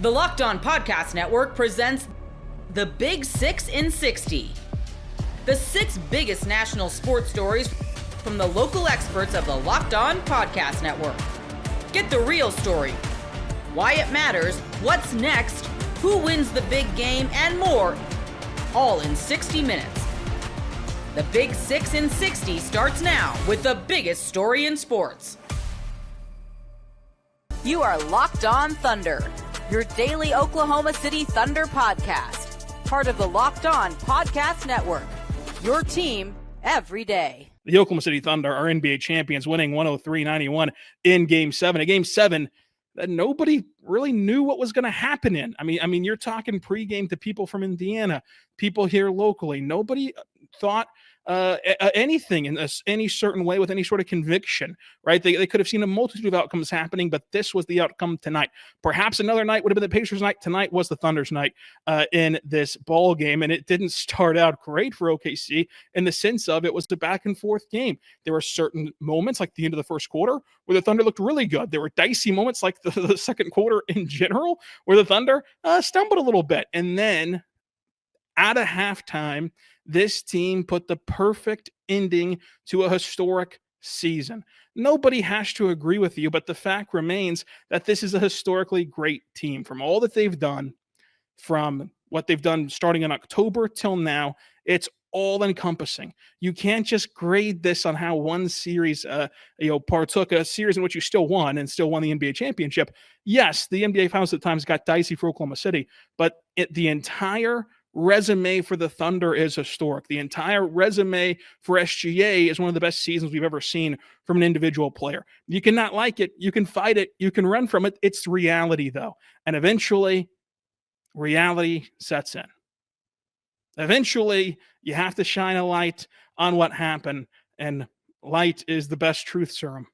The Locked On Podcast Network presents the Big 6 in 60. The 6 biggest national sports stories from the local experts of the Locked On Podcast Network. Get the real story, why it matters, what's next, who wins the big game, and more, all in 60 minutes. The Big 6 in 60 starts now with the biggest story in sports. You are Locked On Thunder, your daily Oklahoma City Thunder podcast. Part of the Locked On Podcast Network, your team every day. The Oklahoma City Thunder are NBA champions, winning 103-91 in Game 7. A Game 7 that nobody really knew what was going to happen in. I mean, you're talking pregame to people from Indiana, people here locally. Nobody thought anything in any certain way with any sort of conviction, right? They could have seen a multitude of outcomes happening, but this was the outcome tonight. Perhaps another night would have been the Pacers' night. Tonight was the Thunder's night in this ball game, and it didn't start out great for OKC in the sense of it was a back-and-forth game. There were certain moments, like the end of the first quarter, where the Thunder looked really good. There were dicey moments, like the second quarter in general, where the Thunder stumbled a little bit. And then at a halftime, this team put the perfect ending to a historic season. Nobody has to agree with you, but the fact remains that this is a historically great team. From all that they've done, from what they've done starting in October till now, it's all-encompassing. You can't just grade this on how one series partook, a series in which you still won and still won the NBA championship. Yes, the NBA Finals at times got dicey for Oklahoma City, but the entire resume for the Thunder is historic. The entire resume for SGA is one of the best seasons we've ever seen from an individual player. You cannot like it. You can fight it. You can run from it. It's reality, though. And eventually, reality sets in. Eventually, you have to shine a light on what happened, and light is the best truth serum.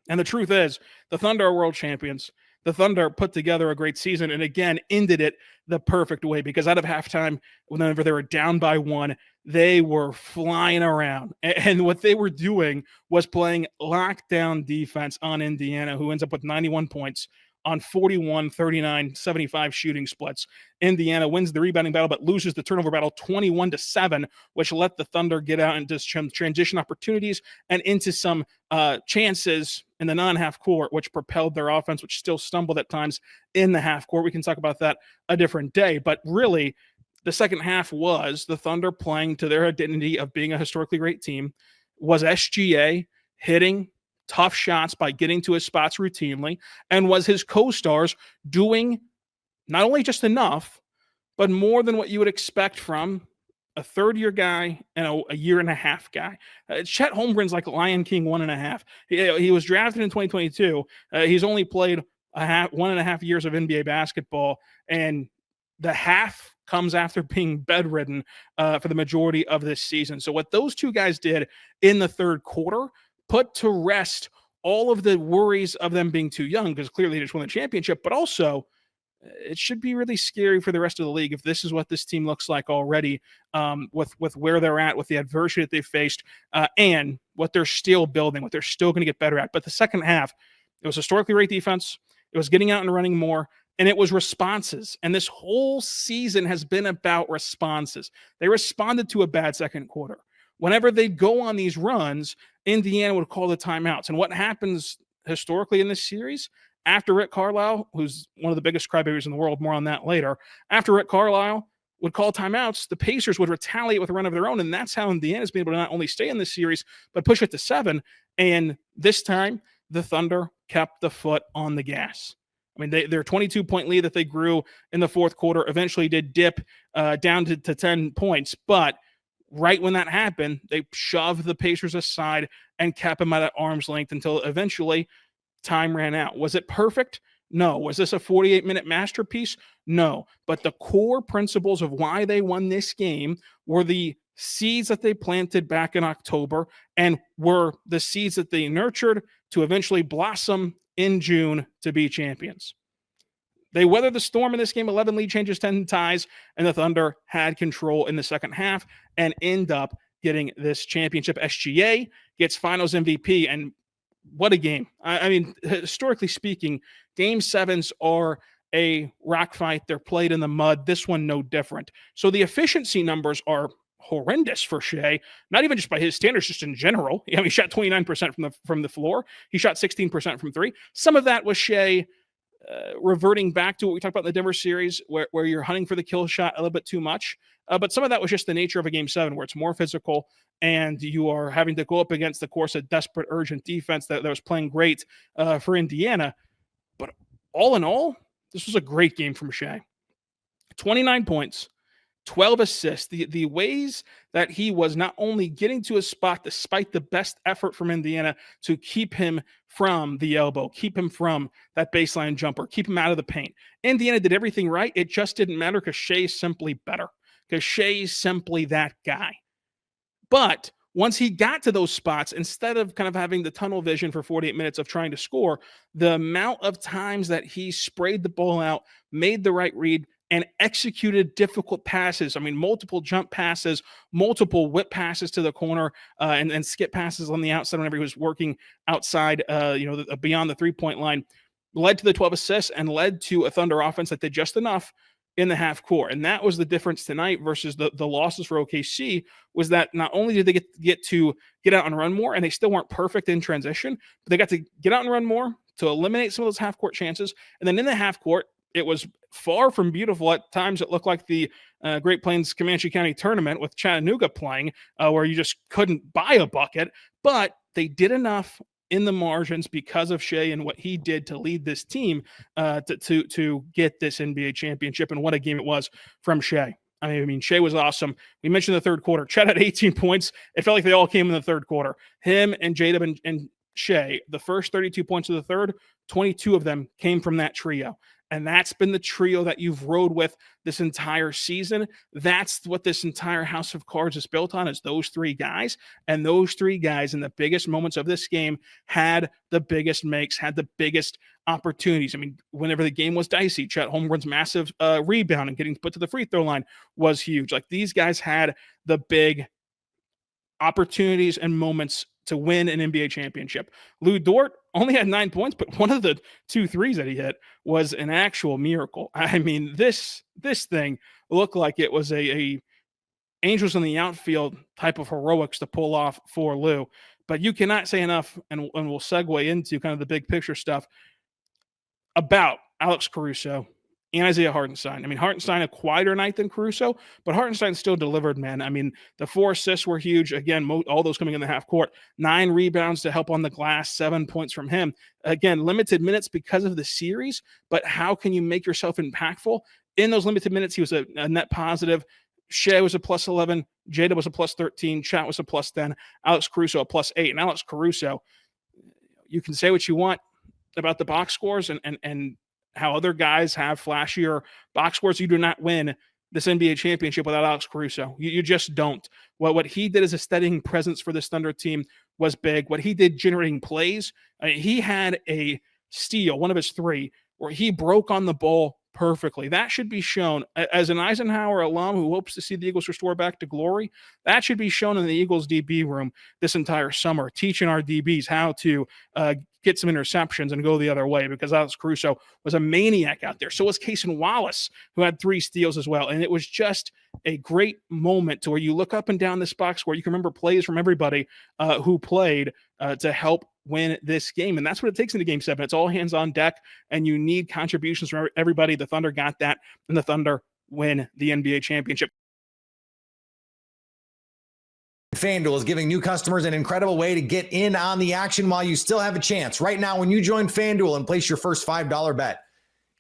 And the truth is, the Thunder are world champions. The Thunder put together a great season and, again, ended it the perfect way, because out of halftime, whenever they were down by one, they were flying around. And what they were doing was playing lockdown defense on Indiana, who ends up with 91 points on 41, 39, 75 shooting splits. Indiana wins the rebounding battle, but loses the turnover battle 21-7, which let the Thunder get out into some transition opportunities and into some chances in the non-half court, which propelled their offense, which still stumbled at times in the half court. We can talk about that a different day, but really the second half was the Thunder playing to their identity of being a historically great team, was SGA hitting tough shots by getting to his spots routinely, and was his co-stars doing not only just enough, but more than what you would expect from a third-year guy and a year-and-a-half guy. Chet Holmgren's like Lion King 1.5. He was drafted in 2022. He's only played 1.5 years of NBA basketball, and the half comes after being bedridden for the majority of this season. So what those two guys did in the third quarter put to rest all of the worries of them being too young, because clearly they just won the championship, but also it should be really scary for the rest of the league if this is what this team looks like already, with where they're at, with the adversity that they faced, and what they're still building, what they're still going to get better at. But the second half, it was historically great defense. It was getting out and running more, and it was responses. And this whole season has been about responses. They responded to a bad second quarter. Whenever they'd go on these runs, Indiana would call the timeouts. And what happens historically in this series, after Rick Carlisle, who's one of the biggest crybabies in the world, more on that later, after Rick Carlisle would call timeouts, the Pacers would retaliate with a run of their own, and that's how Indiana's been able to not only stay in this series, but push it to 7. And this time, the Thunder kept the foot on the gas. I mean, their 22-point lead that they grew in the fourth quarter eventually did dip down to 10 points, but right when that happened, they shoved the Pacers aside and kept them at arm's length until eventually time ran out. Was it perfect? No. Was this a 48-minute masterpiece? No. But the core principles of why they won this game were the seeds that they planted back in October and were the seeds that they nurtured to eventually blossom in June to be champions. They weathered the storm in this game, 11 lead changes, 10 ties, and the Thunder had control in the second half and end up getting this championship. SGA gets finals MVP, and what a game. I mean, historically speaking, Game 7s are a rock fight. They're played in the mud. This one, no different. So the efficiency numbers are horrendous for Shai, not even just by his standards, just in general. He shot 29% from the floor. He shot 16% from three. Some of that was Shai reverting back to what we talked about in the Denver series, where you're hunting for the kill shot a little bit too much. But some of that was just the nature of a game 7, where it's more physical and you are having to go up against, of course, a desperate, urgent defense that was playing great for Indiana. But all in all, this was a great game from Shai. 29 points, 12 assists. The ways that he was not only getting to a spot despite the best effort from Indiana to keep him from the elbow, keep him from that baseline jumper, keep him out of the paint. Indiana did everything right. It just didn't matter because Shai's simply better, because Shai's simply that guy. But once he got to those spots, instead of kind of having the tunnel vision for 48 minutes of trying to score, the amount of times that he sprayed the ball out, made the right read, and executed difficult passes. I mean, multiple jump passes, multiple whip passes to the corner, and skip passes on the outside whenever he was working outside, beyond the three-point line, led to the 12 assists and led to a Thunder offense that did just enough in the half court. And that was the difference tonight versus the losses for OKC, was that not only did they get out and run more, and they still weren't perfect in transition, but they got to get out and run more to eliminate some of those half court chances. And then in the half court, it was far from beautiful. At times, it looked like the Great Plains Comanche County tournament with Chattanooga playing, where you just couldn't buy a bucket. But they did enough in the margins because of Shai and what he did to lead this team to get this NBA championship. And what a game it was from Shai. I mean, Shai was awesome. We mentioned the third quarter. Chet had 18 points. It felt like they all came in the third quarter. Him and J-Dub and Shai, the first 32 points of the third, 22 of them came from that trio. And that's been the trio that you've rode with this entire season. That's what this entire house of cards is built on, is those three guys. And those three guys in the biggest moments of this game had the biggest makes, had the biggest opportunities. I mean, whenever the game was dicey, Chet Holmgren's massive rebound and getting put to the free throw line was huge. Like, these guys had the big opportunities and moments to win an NBA championship. Lou Dort only had 9 points, but one of the 2 threes that he hit was an actual miracle. I mean, this thing looked like it was a angels in the outfield type of heroics to pull off for Lou. But you cannot say enough, and we'll segue into kind of the big picture stuff about Alex Caruso and Isaiah Hartenstein. I mean, Hartenstein a quieter night than Caruso, but Hartenstein still delivered, man. I mean, the 4 assists were huge. Again, all those coming in the half court. 9 rebounds to help on the glass, 7 points from him. Again, limited minutes because of the series, but how can you make yourself impactful? In those limited minutes, he was a net positive. Shai was a plus 11. Jada was a plus 13. Chat was a plus 10. Alex Caruso a plus 8. And Alex Caruso, you can say what you want about the box scores and how other guys have flashier box scores. You do not win this NBA championship without Alex Caruso. You just don't. What he did as a steadying presence for this Thunder team was big. What he did generating plays, he had a steal, one of his 3, where he broke on the ball perfectly. That should be shown. As an Eisenhower alum who hopes to see the Eagles restore back to glory, that should be shown in the Eagles DB room this entire summer, teaching our DBs how to get some interceptions and go the other way, because Alex Caruso was a maniac out there. So was Cason Wallace, who had 3 steals as well. And it was just a great moment to where you look up and down this box where you can remember plays from everybody who played to help win this game. And that's what it takes into game 7. It's all hands on deck, and you need contributions from everybody. The Thunder got that, and the Thunder win the NBA championship. FanDuel is giving new customers an incredible way to get in on the action while you still have a chance. Right now, when you join FanDuel and place your first $5 bet,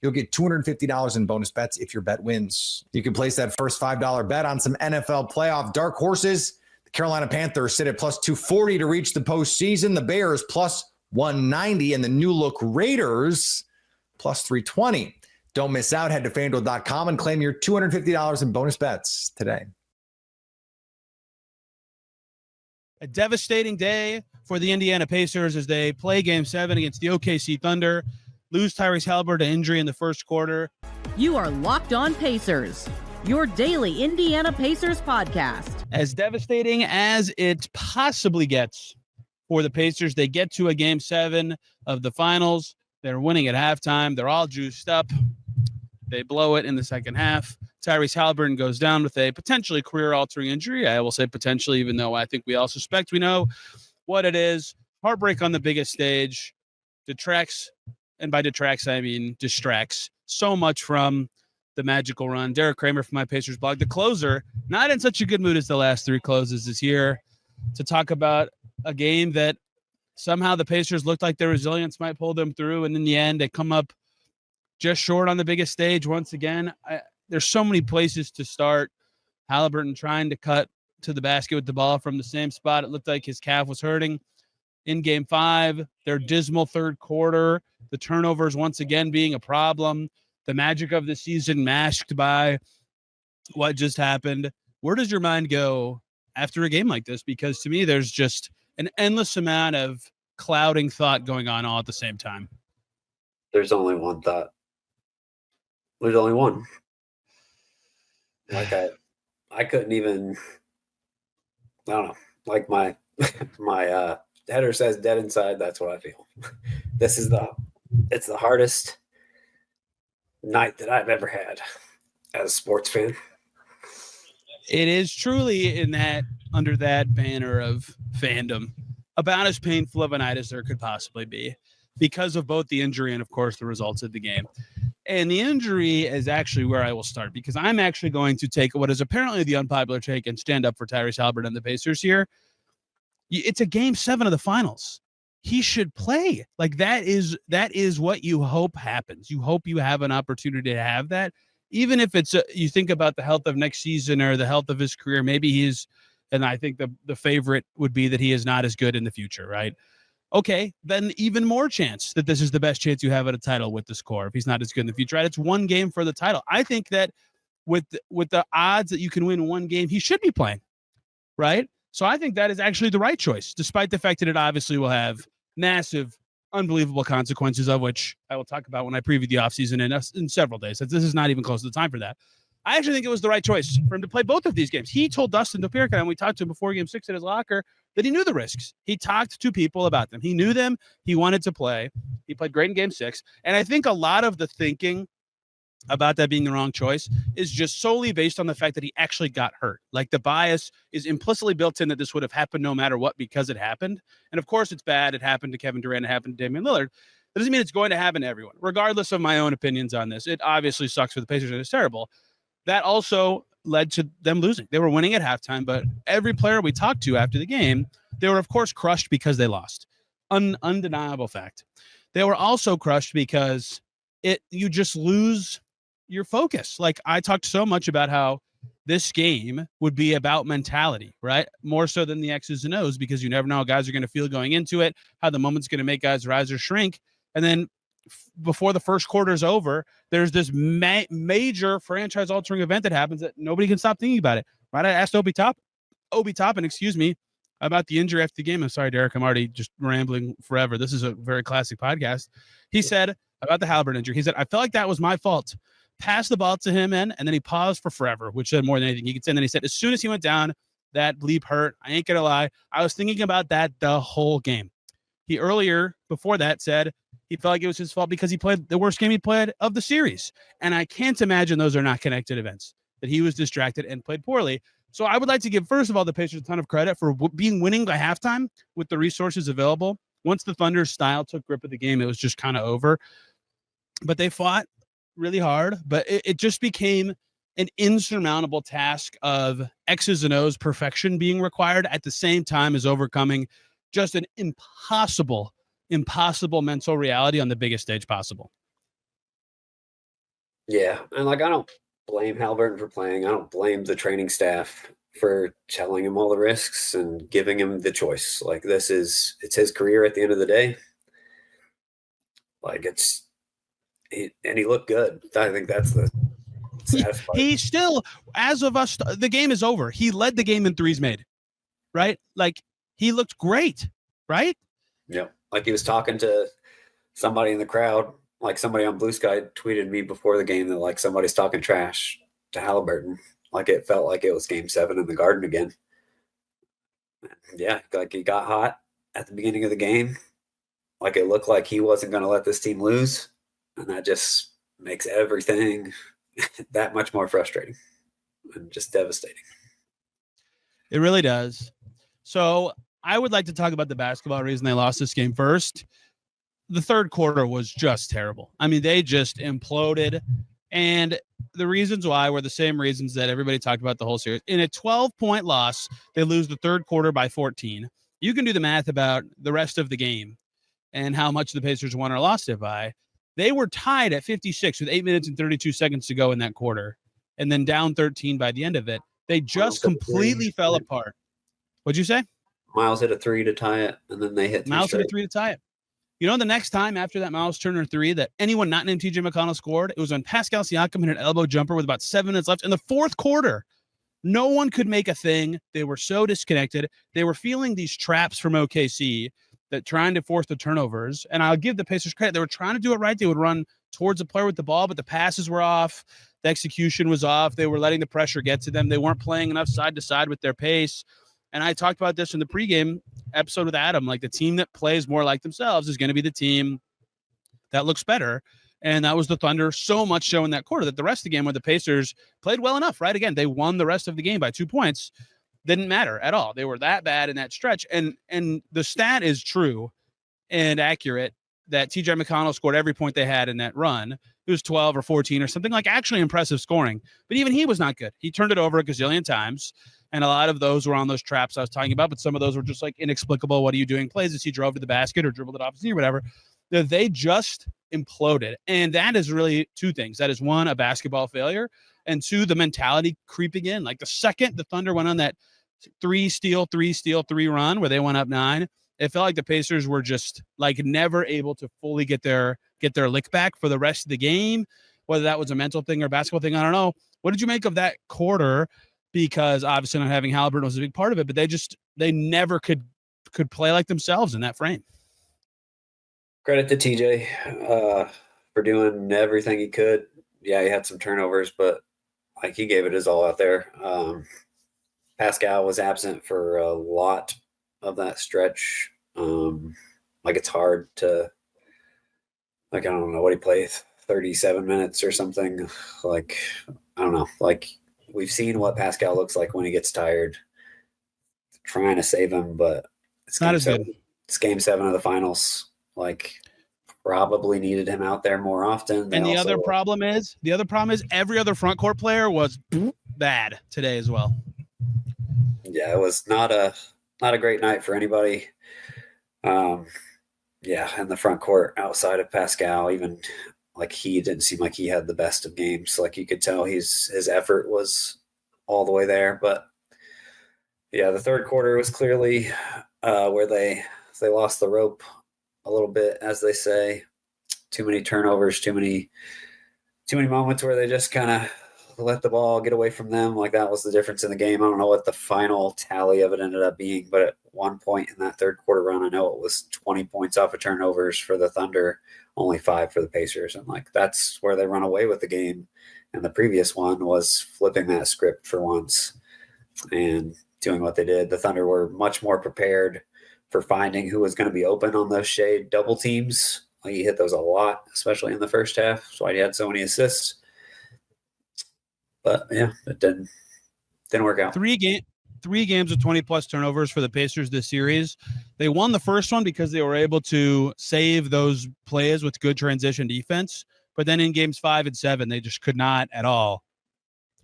you'll get $250 in bonus bets if your bet wins. You can place that first $5 bet on some NFL playoff dark horses. The Carolina Panthers sit at plus 240 to reach the postseason. The Bears plus 190, and the new look Raiders plus 320. Don't miss out. Head to FanDuel.com and claim your $250 in bonus bets today. A devastating day for the Indiana Pacers as they play Game 7 against the OKC Thunder, lose Tyrese Haliburton to injury in the first quarter. You are Locked On Pacers, your daily Indiana Pacers podcast. As devastating as it possibly gets for the Pacers, they get to a Game 7 of the finals. They're winning at halftime. They're all juiced up. They blow it in the second half. Tyrese Halliburton goes down with a potentially career-altering injury. I will say potentially, even though I think we all suspect we know what it is. Heartbreak on the biggest stage detracts, and by detracts, I mean distracts so much from the magical run. Derek Kramer from my Pacers blog, the closer, not in such a good mood as the last three closes, is here to talk about a game that somehow the Pacers looked like their resilience might pull them through, and in the end, they come up just short on the biggest stage once again. There's so many places to start. Halliburton trying to cut to the basket with the ball from the same spot. It looked like his calf was hurting in game 5. Their dismal third quarter, the turnovers once again being a problem. The magic of the season masked by what just happened. Where does your mind go after a game like this? Because to me, there's just an endless amount of clouding thought going on all at the same time. There's only one thought. There's only one. Like I couldn't even, I don't know, like my header says dead inside. That's what I feel. It's the hardest night that I've ever had as a sports fan. It is truly under that banner of fandom, about as painful of a night as there could possibly be, because of both the injury and, of course, the results of the game. And the injury is actually where I will start, because I'm actually going to take what is apparently the unpopular take and stand up for Tyrese Halliburton and the Pacers here. It's a game 7 of the finals. He should play. Like that is what you hope happens. You hope you have an opportunity to have that, even if it's you think about the health of next season or the health of his career. Maybe he's, and I think the favorite would be that he is not as good in the future, right? Okay, then even more chance that this is the best chance you have at a title with this core if he's not as good in the future, right? It's one game for the title. I think that with the odds that you can win one game, he should be playing, right? So I think that is actually the right choice, despite the fact that it obviously will have massive, unbelievable consequences, of which I will talk about when I preview the offseason in several days. This is not even close to the time for that. I actually think it was the right choice for him to play both of these games. He told Dustin Topirka, and we talked to him before game 6 at his locker, that he knew the risks. He talked to people about them. He knew them. He wanted to play. He played great in game 6. And I think a lot of the thinking about that being the wrong choice is just solely based on the fact that he actually got hurt. Like the bias is implicitly built in that this would have happened no matter what because it happened. And of course it's bad. It happened to Kevin Durant. It happened to Damian Lillard. That doesn't mean it's going to happen to everyone. Regardless of my own opinions on this, it obviously sucks for the Pacers and it's terrible. That also led to them losing. They were winning at halftime, but every player we talked to after the game, they were, of course, crushed because they lost. Undeniable fact. They were also crushed because you just lose your focus. Like I talked so much about how this game would be about mentality, right? More so than the X's and O's, because you never know how guys are going to feel going into it, how the moment's going to make guys rise or shrink. And then before the first quarter is over, there's this major franchise-altering event that happens that nobody can stop thinking about it. Right? I asked Obi Toppin, excuse me, about the injury after the game. I'm sorry, Derek, I'm already just rambling forever. This is a very classic podcast. He said about the Halliburton injury, he said, I felt like that was my fault. Passed the ball to him, and then he paused for forever, which said more than anything he could say. And then he said, as soon as he went down, that bleep hurt. I ain't going to lie. I was thinking about that the whole game. He earlier, before that, said he felt like it was his fault because he played the worst game he played of the series. And I can't imagine those are not connected events, that he was distracted and played poorly. So I would like to give, first of all, the Pacers a ton of credit for being winning by halftime with the resources available. Once the Thunder's style took grip of the game, it was just kind of over. But they fought really hard, but it just became an insurmountable task of X's and O's perfection being required at the same time as overcoming just an impossible mental reality on the biggest stage possible. Yeah, and like I don't blame Halliburton for playing. I don't blame the training staff for telling him all the risks and giving him the choice. Like it's his career at the end of the day. Like and he looked good. I think that's the saddest part. He still, as of us, the game is over. He led the game in threes made, right? Like he looked great, right? Yeah. Like he was talking to somebody in the crowd, like somebody on Blue Sky tweeted me before the game that like somebody's talking trash to Halliburton. Like it felt like it was game 7 in the Garden again. Yeah. Like he got hot at the beginning of the game. Like it looked like he wasn't going to let this team lose. And that just makes everything that much more frustrating and just devastating. It really does. So I would like to talk about the basketball reason they lost this game first. The third quarter was just terrible. I mean, they just imploded. And the reasons why were the same reasons that everybody talked about the whole series. In a 12-point loss, they lose the third quarter by 14. You can do the math about the rest of the game and how much the Pacers won or lost it by. They were tied at 56 with 8 minutes and 32 seconds to go in that quarter, and then down 13 by the end of it. They just completely fell apart. What'd you say? Miles hit a 3 to tie it, and then they hit 3 Miles straight. hit a 3 to tie it. You know, the next time after that Miles Turner 3 that anyone not named TJ McConnell scored, it was when Pascal Siakam hit an elbow jumper with about 7 minutes left in the fourth quarter. No one could make a thing. They were so disconnected. They were feeling these traps from OKC that trying to force the turnovers. And I'll give the Pacers credit. They were trying to do it right. They would run towards the player with the ball, but the passes were off. The execution was off. They were letting the pressure get to them. They weren't playing enough side to side with their pace. And I talked about this in the pregame episode with Adam. Like, the team that plays more like themselves is going to be the team that looks better. And that was the Thunder, so much so in that quarter that the rest of the game, when the Pacers played well enough, right? Again, they won the rest of the game by 2 points. Didn't matter at all. They were that bad in that stretch. And the stat is true and accurate that TJ McConnell scored every point they had in that run. It was 12 or 14 or something, like actually impressive scoring. But even he was not good. He turned it over a gazillion times. And a lot of those were on those traps I was talking about. But some of those were just like inexplicable. What are you doing plays as he drove to the basket or dribbled it off his knee or whatever. They just imploded. And that is really two things. That is, one, a basketball failure, and two, the mentality creeping in. Like, the second the Thunder went on that 3-steal, 3-steal-3 run where they went up 9, it felt like the Pacers were just like never able to fully get their lick back for the rest of the game. Whether that was a mental thing or a basketball thing, I don't know. What did you make of that quarter? Because obviously not having Halliburton was a big part of it, but they never could play like themselves in that frame. Credit to TJ for doing everything he could. Yeah, he had some turnovers, but like, he gave it his all out there. Pascal was absent for a lot of that stretch. Like, it's hard to, like, I don't know what he played, 37 minutes or something. Like, I don't know. Like, we've seen what Pascal looks like when he gets tired. Trying to save him, but it's not as good. It's game 7 of the finals. Like, probably needed him out there more often. And the other problem is every other front court player was bad today as well. Yeah, it was not a great night for anybody. Yeah, in the front court outside of Pascal, even like, he didn't seem like he had the best of games. Like, you could tell his effort was all the way there. But yeah, the third quarter was clearly where they lost the rope a little bit, as they say. Too many turnovers, too many moments where they just kind of let the ball get away from them. Like, that was the difference in the game. I don't know what the final tally of it ended up being, but at one point in that third quarter run, I know it was 20 points off of turnovers for the Thunder, only 5 for the Pacers. And like, that's where they run away with the game. And the previous one was flipping that script for once and doing what they did. The Thunder were much more prepared for finding who was going to be open on those shade double teams. Like, he hit those a lot, especially in the first half. That's why he had so many assists. But yeah, it didn't work out. 3 games of 20-plus turnovers for the Pacers this series. They won the first one because they were able to save those plays with good transition defense. But then in games 5 and 7, they just could not at all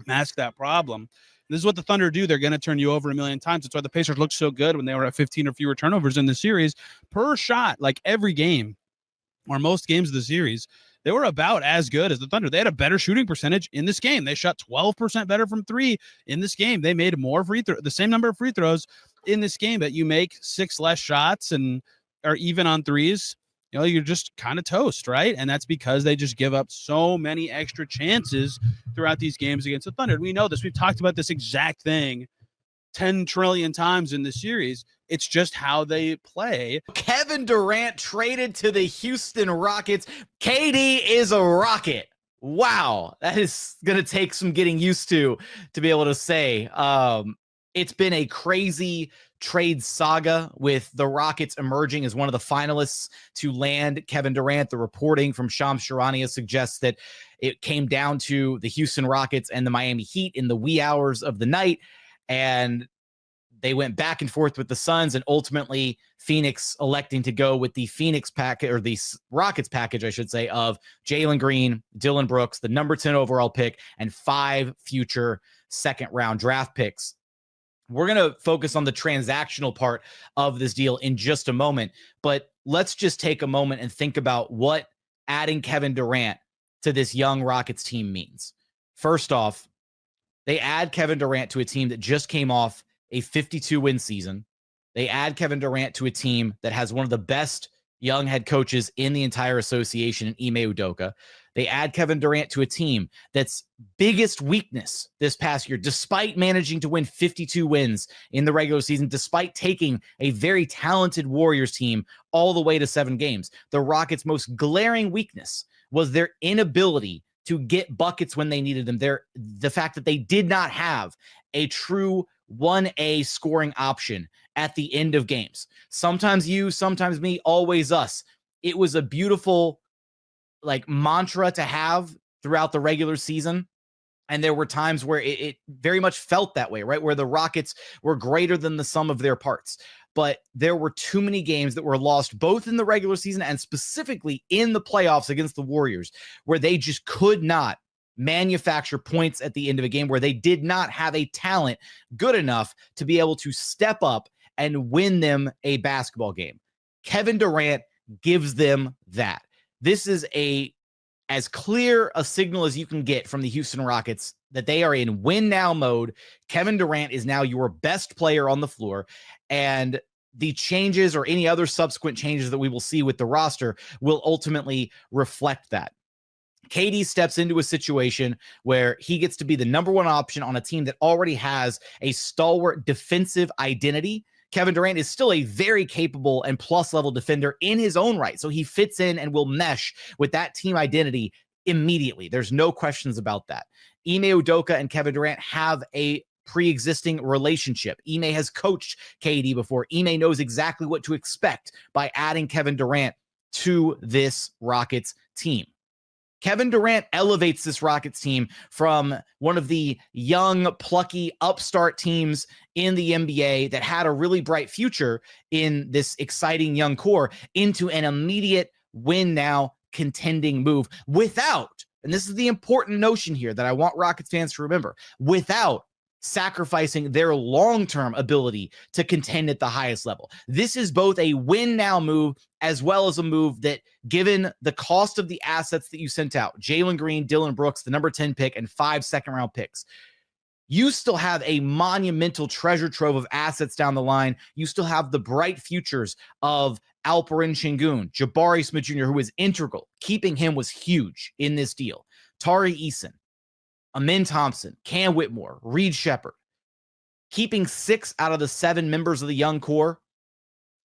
mask that problem. This is what the Thunder do. They're going to turn you over a million times. That's why the Pacers looked so good when they were at 15 or fewer turnovers in the series per shot. Like, every game or most games of the series, they were about as good as the Thunder. They had a better shooting percentage in this game. They shot 12% better from 3 in this game. They made more the same number of free throws in this game, but you make 6 less shots or even on threes. You know, you're just kind of toast, right? And that's because they just give up so many extra chances throughout these games against the Thunder. We know this. We've talked about this exact thing 10 trillion times in the series. It's just how they play. Kevin Durant traded to the Houston Rockets. KD is a Rocket. Wow. That is going to take some getting used to be able to say. It's been a crazy trade saga with the Rockets emerging as one of the finalists to land Kevin Durant. The reporting from Shams Charania suggests that it came down to the Houston Rockets and the Miami Heat in the wee hours of the night, and they went back and forth with the Suns, and ultimately Phoenix electing to go with the Phoenix package, or the Rockets package, I should say, of Jalen Green, Dillon Brooks, the number 10 overall pick, and 5 future second-round draft picks. We're going to focus on the transactional part of this deal in just a moment, but let's just take a moment and think about what adding Kevin Durant to this young Rockets team means. First off, they add Kevin Durant to a team that just came off a 52-win season. They add Kevin Durant to a team that has one of the best young head coaches in the entire association in Ime Udoka. They add Kevin Durant to a team that's biggest weakness this past year, despite managing to win 52 wins in the regular season, despite taking a very talented Warriors team all the way to 7 games. The Rockets' most glaring weakness was their inability to get buckets when they needed them. The fact that they did not have a true 1A scoring option at the end of games. Sometimes you, sometimes me, always us. It was a beautiful mantra to have throughout the regular season. And there were times where it very much felt that way, right? Where the Rockets were greater than the sum of their parts. But there were too many games that were lost both in the regular season and specifically in the playoffs against the Warriors, where they just could not manufacture points at the end of a game, where they did not have a talent good enough to be able to step up and win them a basketball game. Kevin Durant gives them that. This is as clear a signal as you can get from the Houston Rockets that they are in win now mode. Kevin Durant is now your best player on the floor, and the changes or any other subsequent changes that we will see with the roster will ultimately reflect that. KD steps into a situation where he gets to be the number 1 option on a team that already has a stalwart defensive identity. Kevin Durant is still a very capable and plus-level defender in his own right, so he fits in and will mesh with that team identity immediately. There's no questions about that. Ime Udoka and Kevin Durant have a pre-existing relationship. Ime has coached KD before. Ime knows exactly what to expect by adding Kevin Durant to this Rockets team. Kevin Durant elevates this Rockets team from one of the young, plucky, upstart teams in the NBA that had a really bright future in this exciting young core into an immediate win-now contending move without, and this is the important notion here that I want Rockets fans to remember, without sacrificing their long-term ability to contend at the highest level. This is both a win-now move as well as a move that, given the cost of the assets that you sent out, Jalen Green, Dillon Brooks, the number 10 pick, and 5 second-round picks, you still have a monumental treasure trove of assets down the line. You still have the bright futures of Alperen Şengün, Jabari Smith Jr., who is integral. Keeping him was huge in this deal. Tari Eason, Amin Thompson, Cam Whitmore, Reed Shepherd. Keeping 6 out of the 7 members of the young core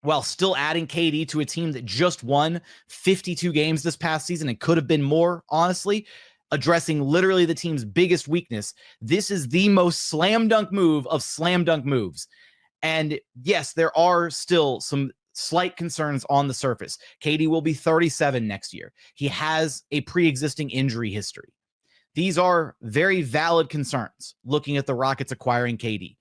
while still adding KD to a team that just won 52 games this past season and could have been more, honestly, addressing literally the team's biggest weakness. This is the most slam dunk move of slam dunk moves. And yes, there are still some slight concerns on the surface. KD will be 37 next year. He has a pre-existing injury history. These are very valid concerns looking at the Rockets acquiring KD.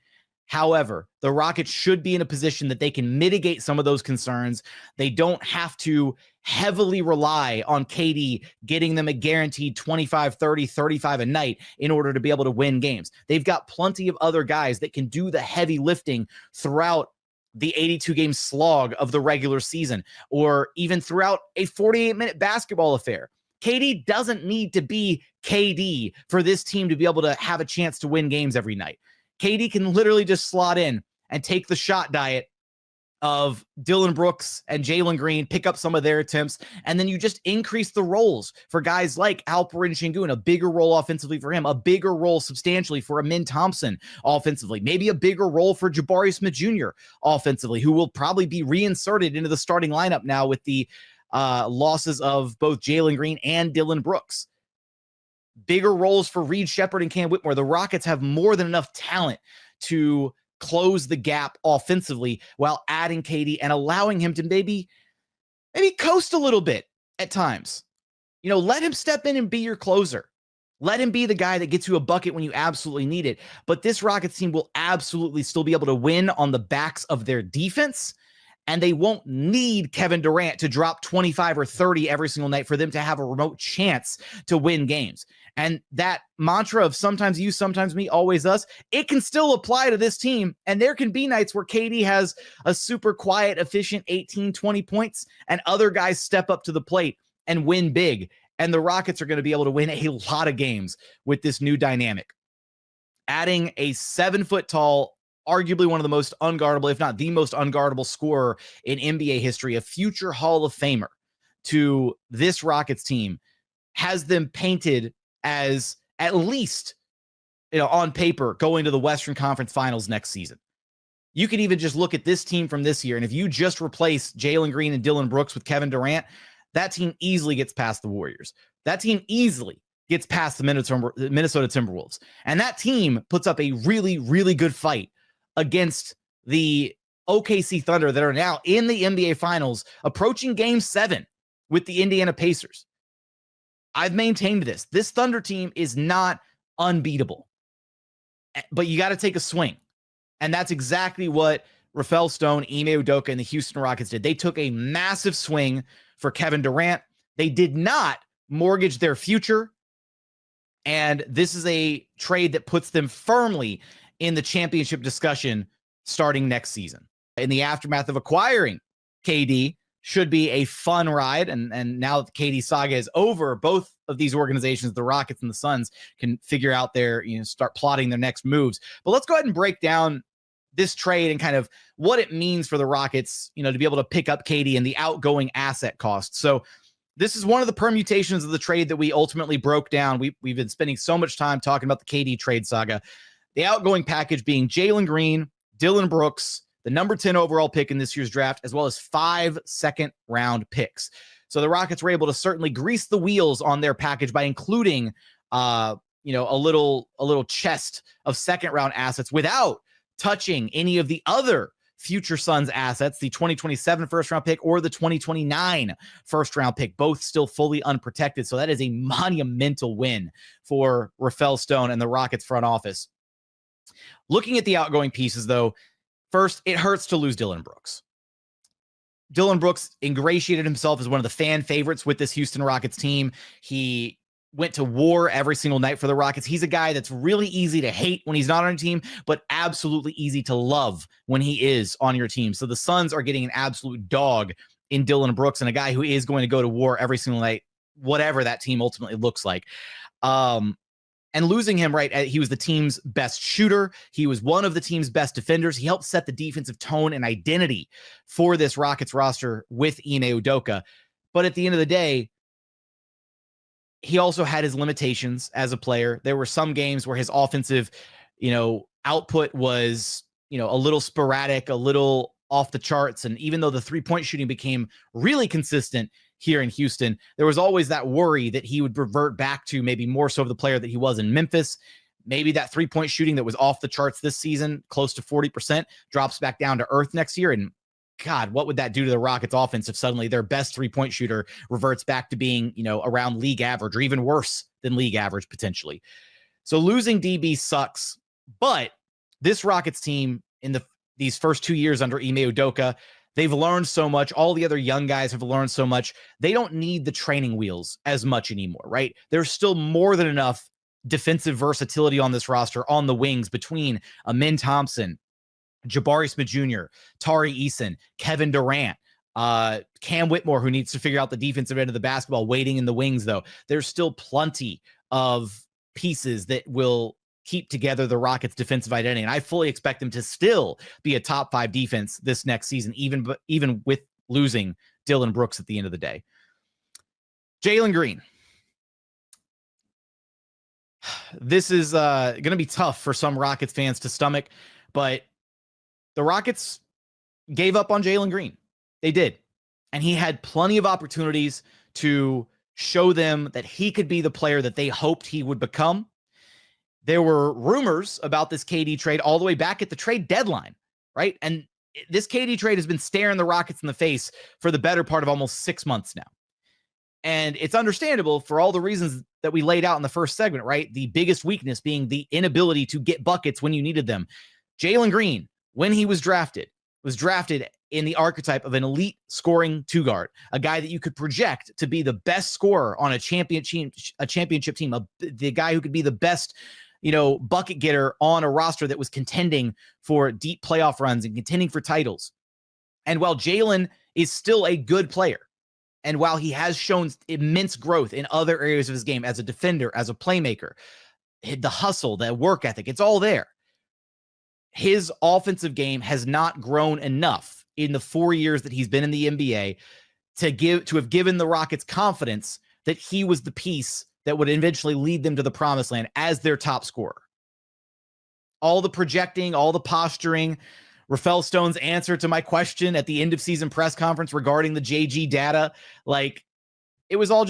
However, the Rockets should be in a position that they can mitigate some of those concerns. They don't have to heavily rely on KD getting them a guaranteed 25, 30, 35 a night in order to be able to win games. They've got plenty of other guys that can do the heavy lifting throughout the 82-game slog of the regular season, or even throughout a 48-minute basketball affair. KD doesn't need to be KD for this team to be able to have a chance to win games every night. KD can literally just slot in and take the shot diet of Dillon Brooks and Jalen Green, pick up some of their attempts, and then you just increase the roles for guys like Alperen Şengün, a bigger role offensively for him, a bigger role substantially for Amin Thompson offensively, maybe a bigger role for Jabari Smith Jr. offensively, who will probably be reinserted into the starting lineup now with the losses of both Jalen Green and Dillon Brooks. Bigger roles for Reed Shepherd and Cam Whitmore. The Rockets have more than enough talent to close the gap offensively while adding KD and allowing him to maybe coast a little bit at times. Let him step in and be your closer. Let him be the guy that gets you a bucket when you absolutely need it. But this Rockets team will absolutely still be able to win on the backs of their defense, and they won't need Kevin Durant to drop 25 or 30 every single night for them to have a remote chance to win games. And that mantra of sometimes you, sometimes me, always us, it can still apply to this team. And there can be nights where KD has a super quiet, efficient 18, 20 points, and other guys step up to the plate and win big. And the Rockets are going to be able to win a lot of games with this new dynamic. Adding a 7-foot tall, arguably one of the most unguardable, if not the most unguardable scorer in NBA history, a future Hall of Famer, to this Rockets team has them painted as at least, on paper, going to the Western Conference Finals next season. You could even just look at this team from this year, and if you just replace Jalen Green and Dillon Brooks with Kevin Durant, that team easily gets past the Warriors. That team easily gets past the Minnesota Timberwolves. And that team puts up a really, really good fight against the OKC Thunder that are now in the NBA Finals, approaching Game 7 with the Indiana Pacers. I've maintained this. This Thunder team is not unbeatable, but you got to take a swing. And that's exactly what Rafael Stone, Ime Udoka, and the Houston Rockets did. They took a massive swing for Kevin Durant. They did not mortgage their future. And this is a trade that puts them firmly in the championship discussion starting next season. In the aftermath of acquiring KD, should be a fun ride. And now that the KD saga is over, both of these organizations, the Rockets and the Suns, can figure out start plotting their next moves. But let's go ahead and break down this trade and kind of what it means for the Rockets, to be able to pick up KD and the outgoing asset cost. So this is one of the permutations of the trade that we ultimately broke down. We've been spending so much time talking about the KD trade saga. The outgoing package being Jalen Green, Dillon Brooks, the number 10 overall pick in this year's draft, as well as 5 second-round picks. So the Rockets were able to certainly grease the wheels on their package by including, a little chest of second-round assets without touching any of the other future Suns assets, the 2027 first-round pick or the 2029 first-round pick, both still fully unprotected. So that is a monumental win for Rafael Stone and the Rockets front office. Looking at the outgoing pieces, though, first, it hurts to lose Dillon Brooks. Dillon Brooks ingratiated himself as one of the fan favorites with this Houston Rockets team. He went to war every single night for the Rockets. He's a guy that's really easy to hate when he's not on a team, but absolutely easy to love when he is on your team. So the Suns are getting an absolute dog in Dillon Brooks, and a guy who is going to go to war every single night, whatever that team ultimately looks like. And losing him, right, he was the team's best shooter. He was one of the team's best defenders. He helped set the defensive tone and identity for this Rockets roster with Ime Udoka. But at the end of the day, he also had his limitations as a player. There were some games where his offensive, output was, a little sporadic, a little off the charts. And even though the three-point shooting became really consistent here in Houston, there was always that worry that he would revert back to maybe more so of the player that he was in Memphis. Maybe that three-point shooting that was off the charts this season, close to 40%, drops back down to earth next year. And God, what would that do to the Rockets offense if suddenly their best three-point shooter reverts back to being, around league average or even worse than league average potentially. So losing DB sucks, but this Rockets team in these first 2 years under Ime Udoka, they've learned so much. All the other young guys have learned so much. They don't need the training wheels as much anymore, right? There's still more than enough defensive versatility on this roster on the wings between Amin Thompson, Jabari Smith Jr., Tari Eason, Kevin Durant, Cam Whitmore, who needs to figure out the defensive end of the basketball, waiting in the wings, though. There's still plenty of pieces that will keep together the Rockets' defensive identity. And I fully expect them to still be a top 5 defense this next season, even with losing Dillon Brooks at the end of the day. Jalen Green. This is going to be tough for some Rockets fans to stomach, but the Rockets gave up on Jalen Green. They did. And he had plenty of opportunities to show them that he could be the player that they hoped he would become. there were rumors about this KD trade all the way back at the trade deadline, right? And this KD trade has been staring the Rockets in the face for the better part of almost 6 months now. And it's understandable for all the reasons that we laid out in the first segment, right? The biggest weakness being the inability to get buckets when you needed them. Jalen Green, when he was drafted in the archetype of an elite scoring two guard, a guy that you could project to be the best scorer on a championship team, the guy who could be the best, bucket getter on a roster that was contending for deep playoff runs and contending for titles. And while Jalen is still a good player, and while he has shown immense growth in other areas of his game as a defender, as a playmaker, the hustle, the work ethic, it's all there. His offensive game has not grown enough in the 4 years that he's been in the NBA to have given the Rockets confidence that he was the piece that would eventually lead them to the promised land as their top scorer. All the projecting, all the posturing, Rafael Stone's answer to my question at the end of season press conference regarding the JG data, it was all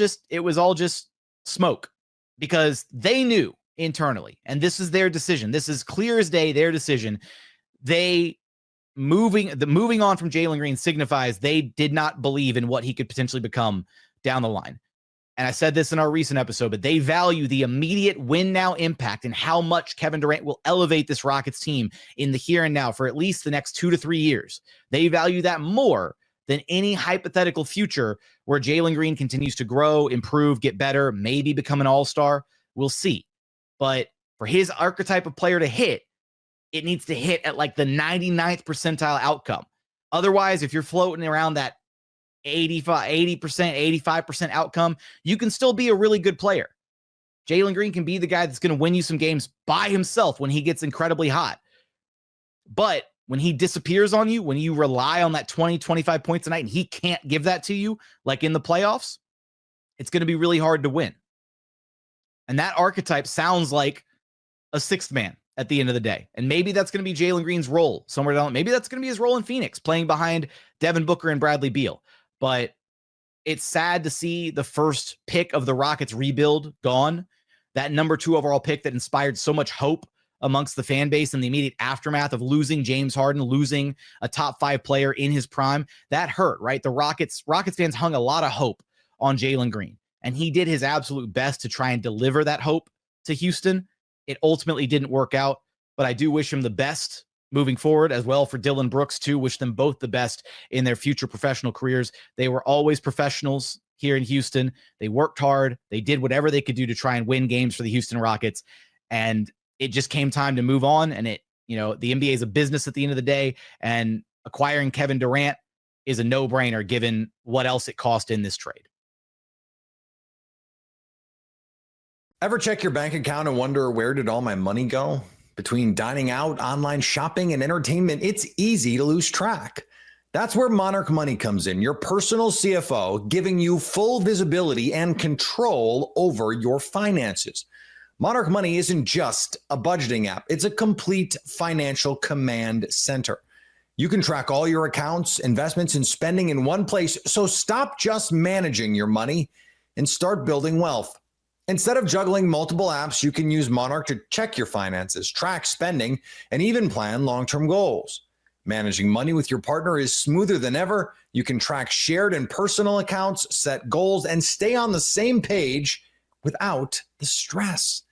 just smoke, because they knew internally, and this is their decision. This is clear as day, their decision. Moving on from Jalen Green signifies they did not believe in what he could potentially become down the line. And I said this in our recent episode, but they value the immediate win now impact and how much Kevin Durant will elevate this Rockets team in the here and now for at least the next 2 to 3 years. They value that more than any hypothetical future where Jalen Green continues to grow, improve, get better, maybe become an all-star. We'll see. But for his archetype of player to hit, it needs to hit at the 99th percentile outcome. Otherwise, if you're floating around that 80%, 85% outcome, you can still be a really good player. Jalen Green can be the guy that's going to win you some games by himself when he gets incredibly hot. But when he disappears on you, when you rely on that 20, 25 points a night and he can't give that to you, like in the playoffs, it's going to be really hard to win. And that archetype sounds like a sixth man at the end of the day. And maybe that's going to be Jalen Green's role somewhere down. Maybe that's going to be his role in Phoenix, playing behind Devin Booker and Bradley Beal. But it's sad to see the first pick of the Rockets rebuild gone. That number 2 overall pick that inspired so much hope amongst the fan base in the immediate aftermath of losing James Harden, losing a top 5 player in his prime. That hurt, right? The Rockets fans hung a lot of hope on Jalen Green, and he did his absolute best to try and deliver that hope to Houston. It ultimately didn't work out, but I do wish him the best moving forward, as well for Dylan Brooks too. Wish them both the best in their future professional careers. They were always professionals here in Houston. They worked hard. They did whatever they could do to try and win games for the Houston Rockets. And it just came time to move on. And the NBA is a business at the end of the day, and acquiring Kevin Durant is a no-brainer given what else it cost in this trade. Ever check your bank account and wonder, where did all my money go? Between dining out, online shopping, and entertainment, it's easy to lose track. That's where Monarch Money comes in, your personal CFO, giving you full visibility and control over your finances. Monarch Money isn't just a budgeting app. It's a complete financial command center. You can track all your accounts, investments, and spending in one place. So stop just managing your money and start building wealth. Instead of juggling multiple apps, you can use Monarch to check your finances, track spending, and even plan long-term goals. Managing money with your partner is smoother than ever. You can track shared and personal accounts, set goals, and stay on the same page without the stress.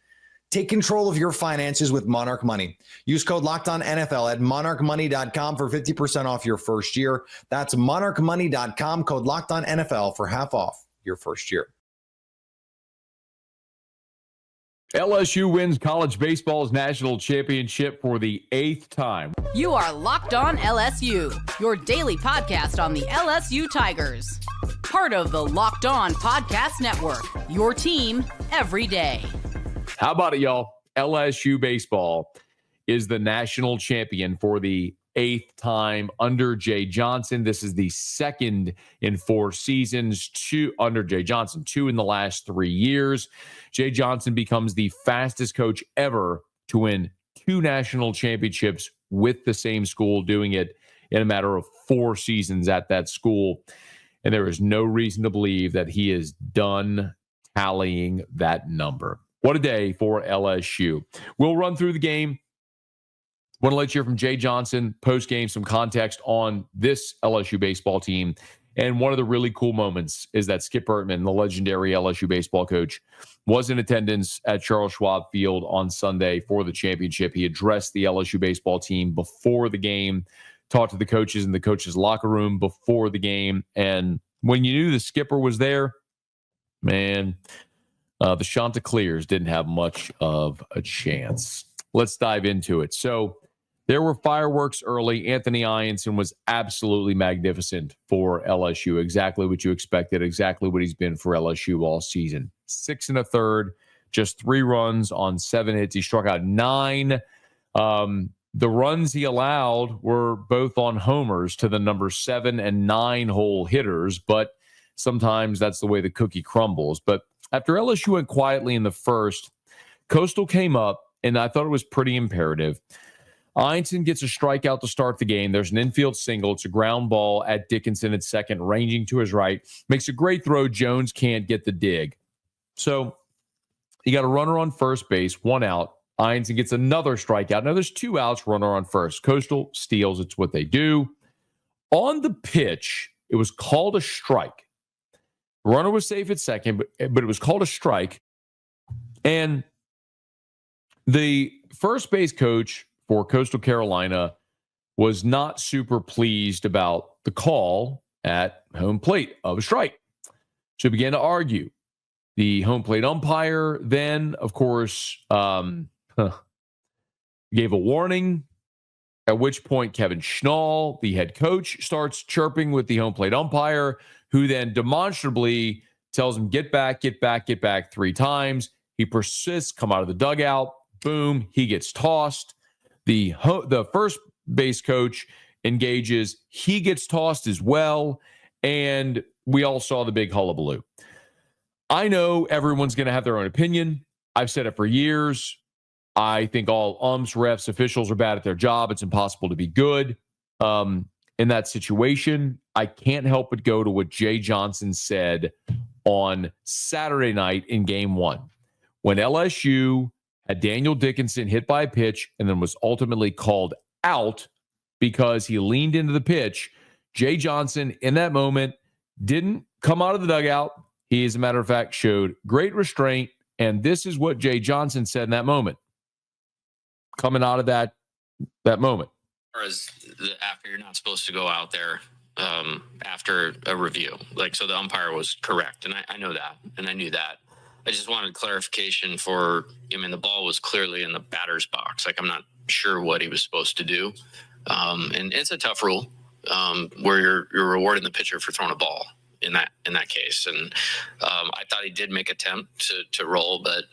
Take control of your finances with Monarch Money. Use code LOCKEDONNFL at monarchmoney.com for 50% off your first year. That's monarchmoney.com, code LOCKEDONNFL for half off your first year. LSU wins college baseball's national championship for the 8th time. You are Locked On LSU, your daily podcast on the LSU Tigers. Part of the Locked On Podcast Network, your team every day. How about it, y'all? LSU baseball is the national champion for the 8th time under Jay Johnson. This is the second in 4 seasons, 2 under Jay Johnson, 2 in the last 3 years. Jay Johnson becomes the fastest coach ever to win 2 national championships with the same school, doing it in a matter of 4 seasons at that school. And there is no reason to believe that he is done tallying that number. What a day for LSU. We'll run through the game. Want to let you hear from Jay Johnson post-game, some context on this LSU baseball team. And one of the really cool moments is that Skip Bertman, the legendary LSU baseball coach, was in attendance at Charles Schwab Field on Sunday for the championship. He addressed the LSU baseball team before the game, talked to the coaches in the coaches' locker room before the game. And when you knew the skipper was there, man, the Chanticleers didn't have much of a chance. Let's dive into it. So there were fireworks early. Anthony Ianson was absolutely magnificent for LSU. Exactly what you expected. Exactly what he's been for LSU all season. 6 1/3, just 3 runs on 7 hits. He struck out 9. The runs he allowed were both on homers to the number 7 and 9 hole hitters, but sometimes that's the way the cookie crumbles. But after LSU went quietly in the first, Coastal came up, and I thought it was pretty imperative. Ianson gets a strikeout to start the game. There's an infield single. It's a ground ball at Dickinson at second, ranging to his right. Makes a great throw. Jones can't get the dig. So you got a runner on first base, 1 out. Ianson gets another strikeout. Now there's 2 outs, runner on first. Coastal steals. It's what they do. On the pitch, it was called a strike. The runner was safe at second, but it was called a strike. And the first base coach for Coastal Carolina was not super pleased about the call at home plate of a strike. So he began to argue. The home plate umpire then, of course, gave a warning, at which point Kevin Schnall, the head coach, starts chirping with the home plate umpire, who then demonstrably tells him, get back, get back, get back 3 times. He persists, come out of the dugout. Boom, he gets tossed. The first base coach engages. He gets tossed as well. And we all saw the big hullabaloo. I know everyone's going to have their own opinion. I've said it for years. I think all umps, refs, officials are bad at their job. It's impossible to be good. In that situation, I can't help but go to what Jay Johnson said on Saturday night in game 1. When LSU had Daniel Dickinson hit by a pitch and then was ultimately called out because he leaned into the pitch, Jay Johnson in that moment didn't come out of the dugout. He, as a matter of fact, showed great restraint. And this is what Jay Johnson said in that moment, coming out of that moment. As after you're not supposed to go out there after a review. So the umpire was correct. And I know that. And I knew that. I just wanted clarification the ball was clearly in the batter's box. I'm not sure what he was supposed to do. And it's a tough rule where you're rewarding the pitcher for throwing a ball in that case. And I thought he did make attempt to roll, but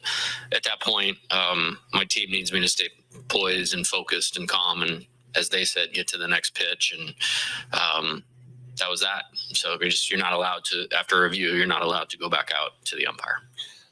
at that point, my team needs me to stay poised and focused and calm. And as they said, get to the next pitch. And that was that. So you're not allowed to, after a review, you're not allowed to go back out to the umpire.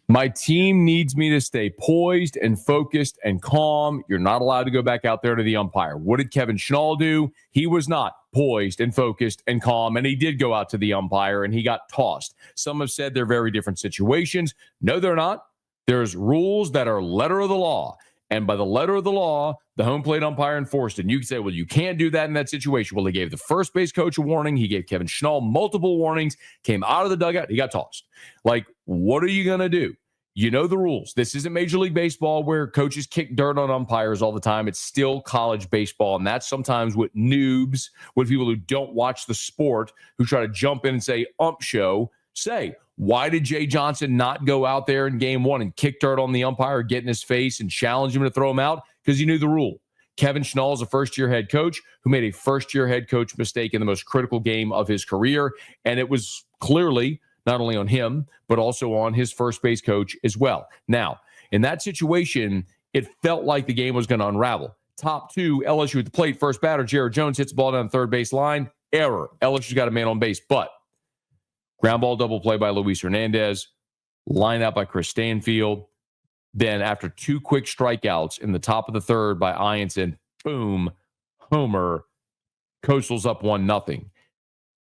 My team needs me to stay poised and focused and calm. You're not allowed to go back out there to the umpire. What did Kevin Schnall do? He was not poised and focused and calm, and he did go out to the umpire, and he got tossed. Some have said they're very different situations. No, they're not. There's rules that are letter of the law, and by the letter of the law, the home plate umpire enforced it. And you can say, well, you can't do that in that situation. Well, he gave the first base coach a warning. He gave Kevin Schnall multiple warnings, came out of the dugout. He got tossed. What are you going to do? You know the rules. This isn't Major League Baseball where coaches kick dirt on umpires all the time. It's still college baseball, and that's sometimes what noobs, what people who don't watch the sport, who try to jump in and say, ump show, say. Why did Jay Johnson not go out there in game 1 and kick dirt on the umpire, get in his face, and challenge him to throw him out? Because he knew the rule. Kevin Schnall is a first-year head coach who made a first-year head coach mistake in the most critical game of his career, and it was clearly not only on him, but also on his first base coach as well. Now, in that situation, it felt like the game was going to unravel. Top 2, LSU at the plate, first batter, Jared Jones hits the ball down the third base line. Error. LSU's got a man on base, but ground ball double play by Luis Hernandez, line out by Chris Stanfield. Then after 2 quick strikeouts in the top of the third by Ianson, boom, homer, Coastal's up 1-0.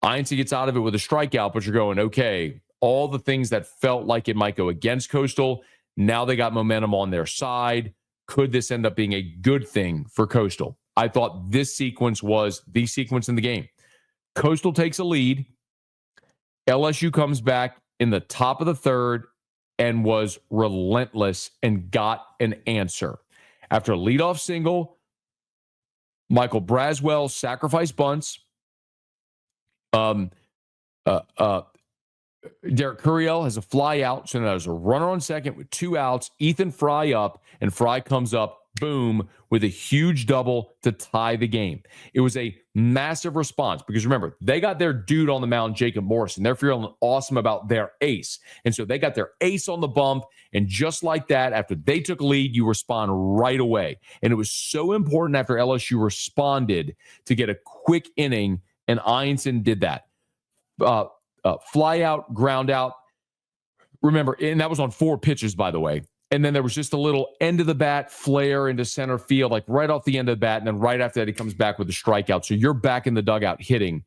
Ianson gets out of it with a strikeout, but you're going, okay, all the things that felt like it might go against Coastal Now they got momentum on their side. Could this end up being a good thing for Coastal? I thought this sequence was the sequence in the game. Coastal takes a lead. LSU comes back in the top of the third and was relentless and got an answer. After a leadoff single, Michael Braswell sacrificed bunts. Derek Curiel has a fly out, so now there's a runner on second with 2 outs. Ethan Fry up, and Fry comes up, boom, with a huge double to tie the game. It was a massive response because remember, they got their dude on the mound, Jacob Morrison. They're feeling awesome about their ace. And so they got their ace on the bump. And just like that, after they took a lead, you respond right away. And it was so important after LSU responded to get a quick inning, and Ianson did that. Fly out, ground out. Remember, and that was on 4 pitches, by the way. And then there was just a little end of the bat flare into center field, like right off the end of the bat. And then right after that, he comes back with a strikeout. So you're back in the dugout hitting.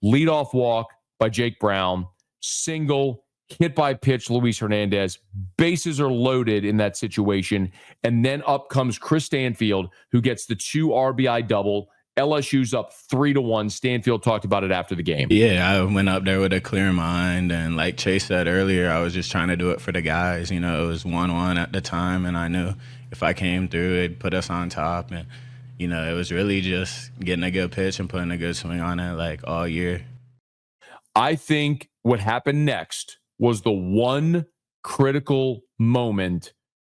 Leadoff walk by Jake Brown. Single, hit by pitch, Luis Hernandez. Bases are loaded in that situation. And then up comes Chris Stanfield, who gets the 2 RBI double. LSU's up 3-1. Stanfield talked about it after the game. Yeah, I went up there with a clear mind. And like Chase said earlier, I was just trying to do it for the guys. You know, it was 1-1 at the time. And I knew if I came through, it'd put us on top. And, you know, it was really just getting a good pitch and putting a good swing on it like all year. I think what happened next was the one critical moment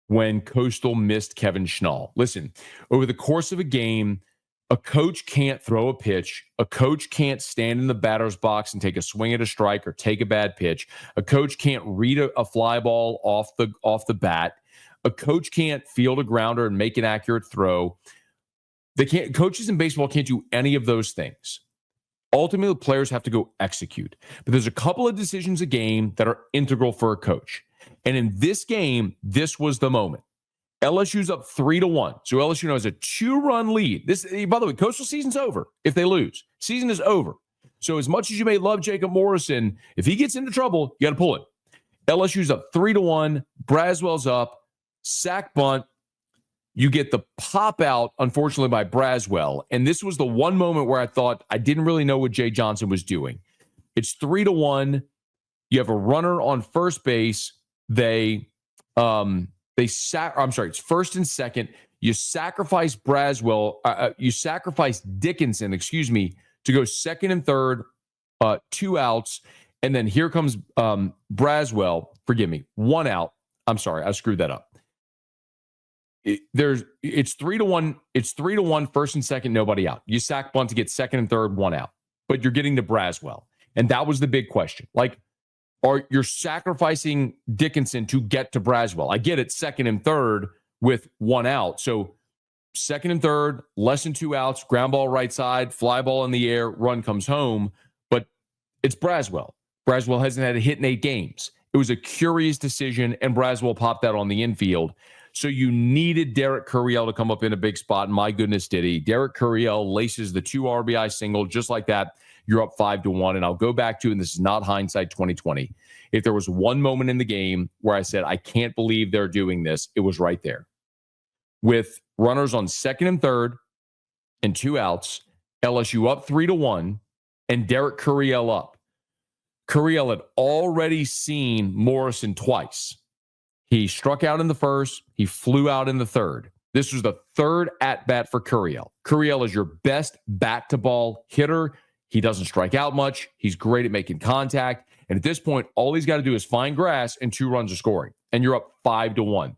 when Coastal missed Kevin Schnall. Listen, over the course of a game, a coach can't throw a pitch. A coach can't stand in the batter's box and take a swing at a strike or take a bad pitch. A coach can't read a fly ball off the bat. A coach can't field a grounder and make an accurate throw. Coaches in baseball can't do any of those things. Ultimately, players have to go execute. But there's a couple of decisions a game that are integral for a coach. And in this game, this was the moment. LSU's up 3-1. So LSU now has a 2-run lead. This, by the way, Coastal season's over if they lose. Season is over. So as much as you may love Jacob Morrison, if he gets into trouble, you got to pull him. LSU's up 3-1. Braswell's up. Sack bunt. You get the pop out, unfortunately, by Braswell. And this was the one moment where I thought I didn't really know what Jay Johnson was doing. It's 3-1. You have a runner on first base. It's first and second. You sacrifice Dickinson, to go second and third, 2 outs. And then here comes Braswell. Forgive me, 1 out. I'm sorry, I screwed that up. It's 3-1. It's 3-1, first and second, nobody out. You sack bunt to get second and third, 1 out. But you're getting to Braswell. And that was the big question. You're sacrificing Dickinson to get to Braswell. I get it, second and third with 1 out. So second and third, less than 2 outs, ground ball right side, fly ball in the air, run comes home. But it's Braswell. Braswell hasn't had a hit in 8 games. It was a curious decision, and Braswell popped that on the infield. So you needed Derek Curiel to come up in a big spot, and my goodness did he. Derek Curiel laces the 2 RBI single just like that. You're up 5-1. And I'll go back to, and this is not hindsight 2020. If there was one moment in the game where I said, I can't believe they're doing this, it was right there. With runners on second and third and 2 outs, LSU up 3-1, and Derek Curiel up. Curiel had already seen Morrison twice. He struck out in the first. He flew out in the third. This was the 3rd at-bat for Curiel. Curiel is your best bat-to-ball hitter. He doesn't strike out much. He's great at making contact. And at this point, all he's got to do is find grass and 2 runs are scoring. And you're up 5-1.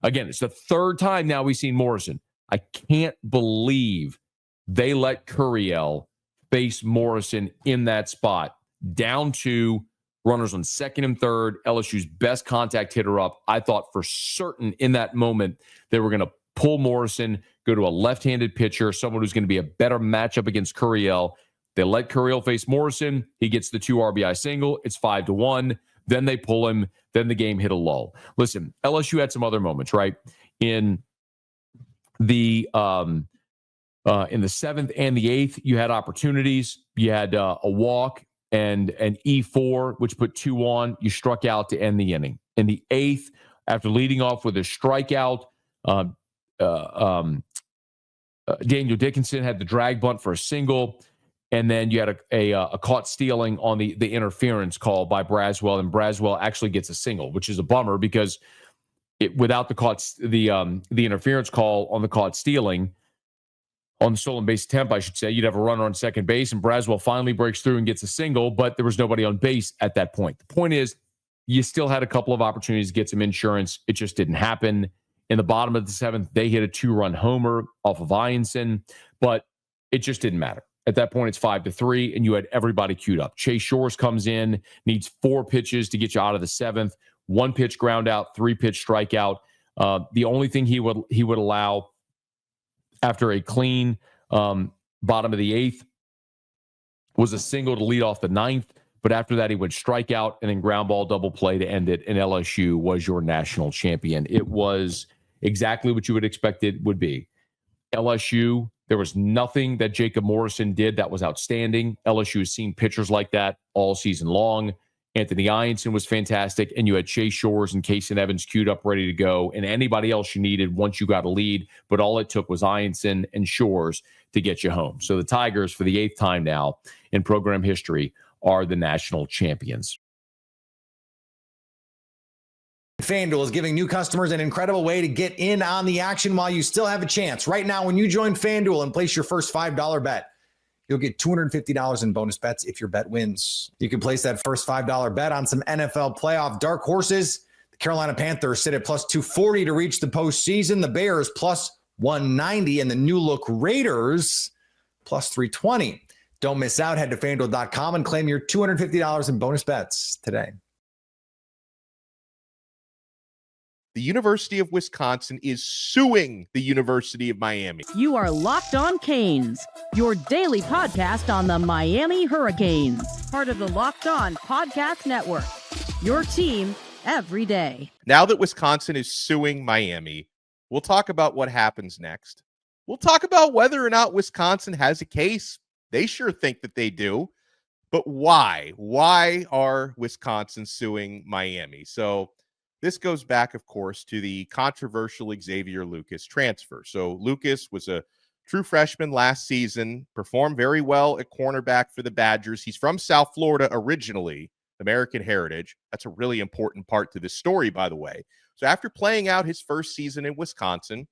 Again, it's the 3rd time now we've seen Morrison. I can't believe they let Curiel face Morrison in that spot. Down 2, runners on second and third, LSU's best contact hitter up. I thought for certain in that moment they were going to pull Morrison, go to a left-handed pitcher, someone who's going to be a better matchup against Curiel. They let Curiel face Morrison. He gets the 2 RBI single. It's 5-1. Then they pull him. Then the game hit a lull. Listen, LSU had some other moments, right? In the 7th and the 8th, you had opportunities. You had a walk and an E4, which put 2 on. You struck out to end the inning. In the 8th, after leading off with a strikeout. Daniel Dickinson had the drag bunt for a single. And then you had a caught stealing on the interference call by Braswell, and Braswell actually gets a single, which is a bummer because without the interference call on the caught stealing, on the stolen base attempt, I should say, you'd have a runner on second base, and Braswell finally breaks through and gets a single, but there was nobody on base at that point. The point is, you still had a couple of opportunities to get some insurance. It just didn't happen. In the bottom of the seventh, they hit a 2-run homer off of Ianson, but it just didn't matter. At that point, it's 5-3, and you had everybody queued up. Chase Shores comes in, needs 4 pitches to get you out of the seventh. 1 pitch ground out, 3-pitch strikeout. The only thing he would allow after a clean bottom of the eighth was a single to lead off the ninth. But after that, he would strike out and then ground ball double play to end it. And LSU was your national champion. It was exactly what you would expect it would be. LSU, there was nothing that Jacob Morrison did that was outstanding. LSU has seen pitchers like that all season long. Anthony Ianson was fantastic, and you had Chase Shores and Kason Evans queued up ready to go, and anybody else you needed once you got a lead, but all it took was Ianson and Shores to get you home. So the Tigers, for the 8th time now in program history, are the national champions. FanDuel is giving new customers an incredible way to get in on the action while you still have a chance. Right now, when you join FanDuel and place your first $5 bet, you'll get $250 in bonus bets if your bet wins. You can place that first $5 bet on some NFL playoff dark horses. The Carolina Panthers sit at plus 240 to reach the postseason. The Bears plus 190, and the new look Raiders plus 320. Don't miss out. Head to FanDuel.com and claim your $250 in bonus bets today. The University of Wisconsin is suing the University of Miami. You are Locked On Canes, your daily podcast on the Miami Hurricanes. Part of the Locked On Podcast Network, your team every day. Now that Wisconsin is suing Miami, we'll talk about what happens next. We'll talk about whether or not Wisconsin has a case. They sure think that they do. But why? Why are Wisconsin suing Miami? So this goes back, of course, to the controversial Xavier Lucas transfer. So Lucas was a true freshman last season, performed very well at cornerback for the Badgers. He's from South Florida originally, American heritage. That's a really important part to this story, by the way. So after playing out his first season in Wisconsin,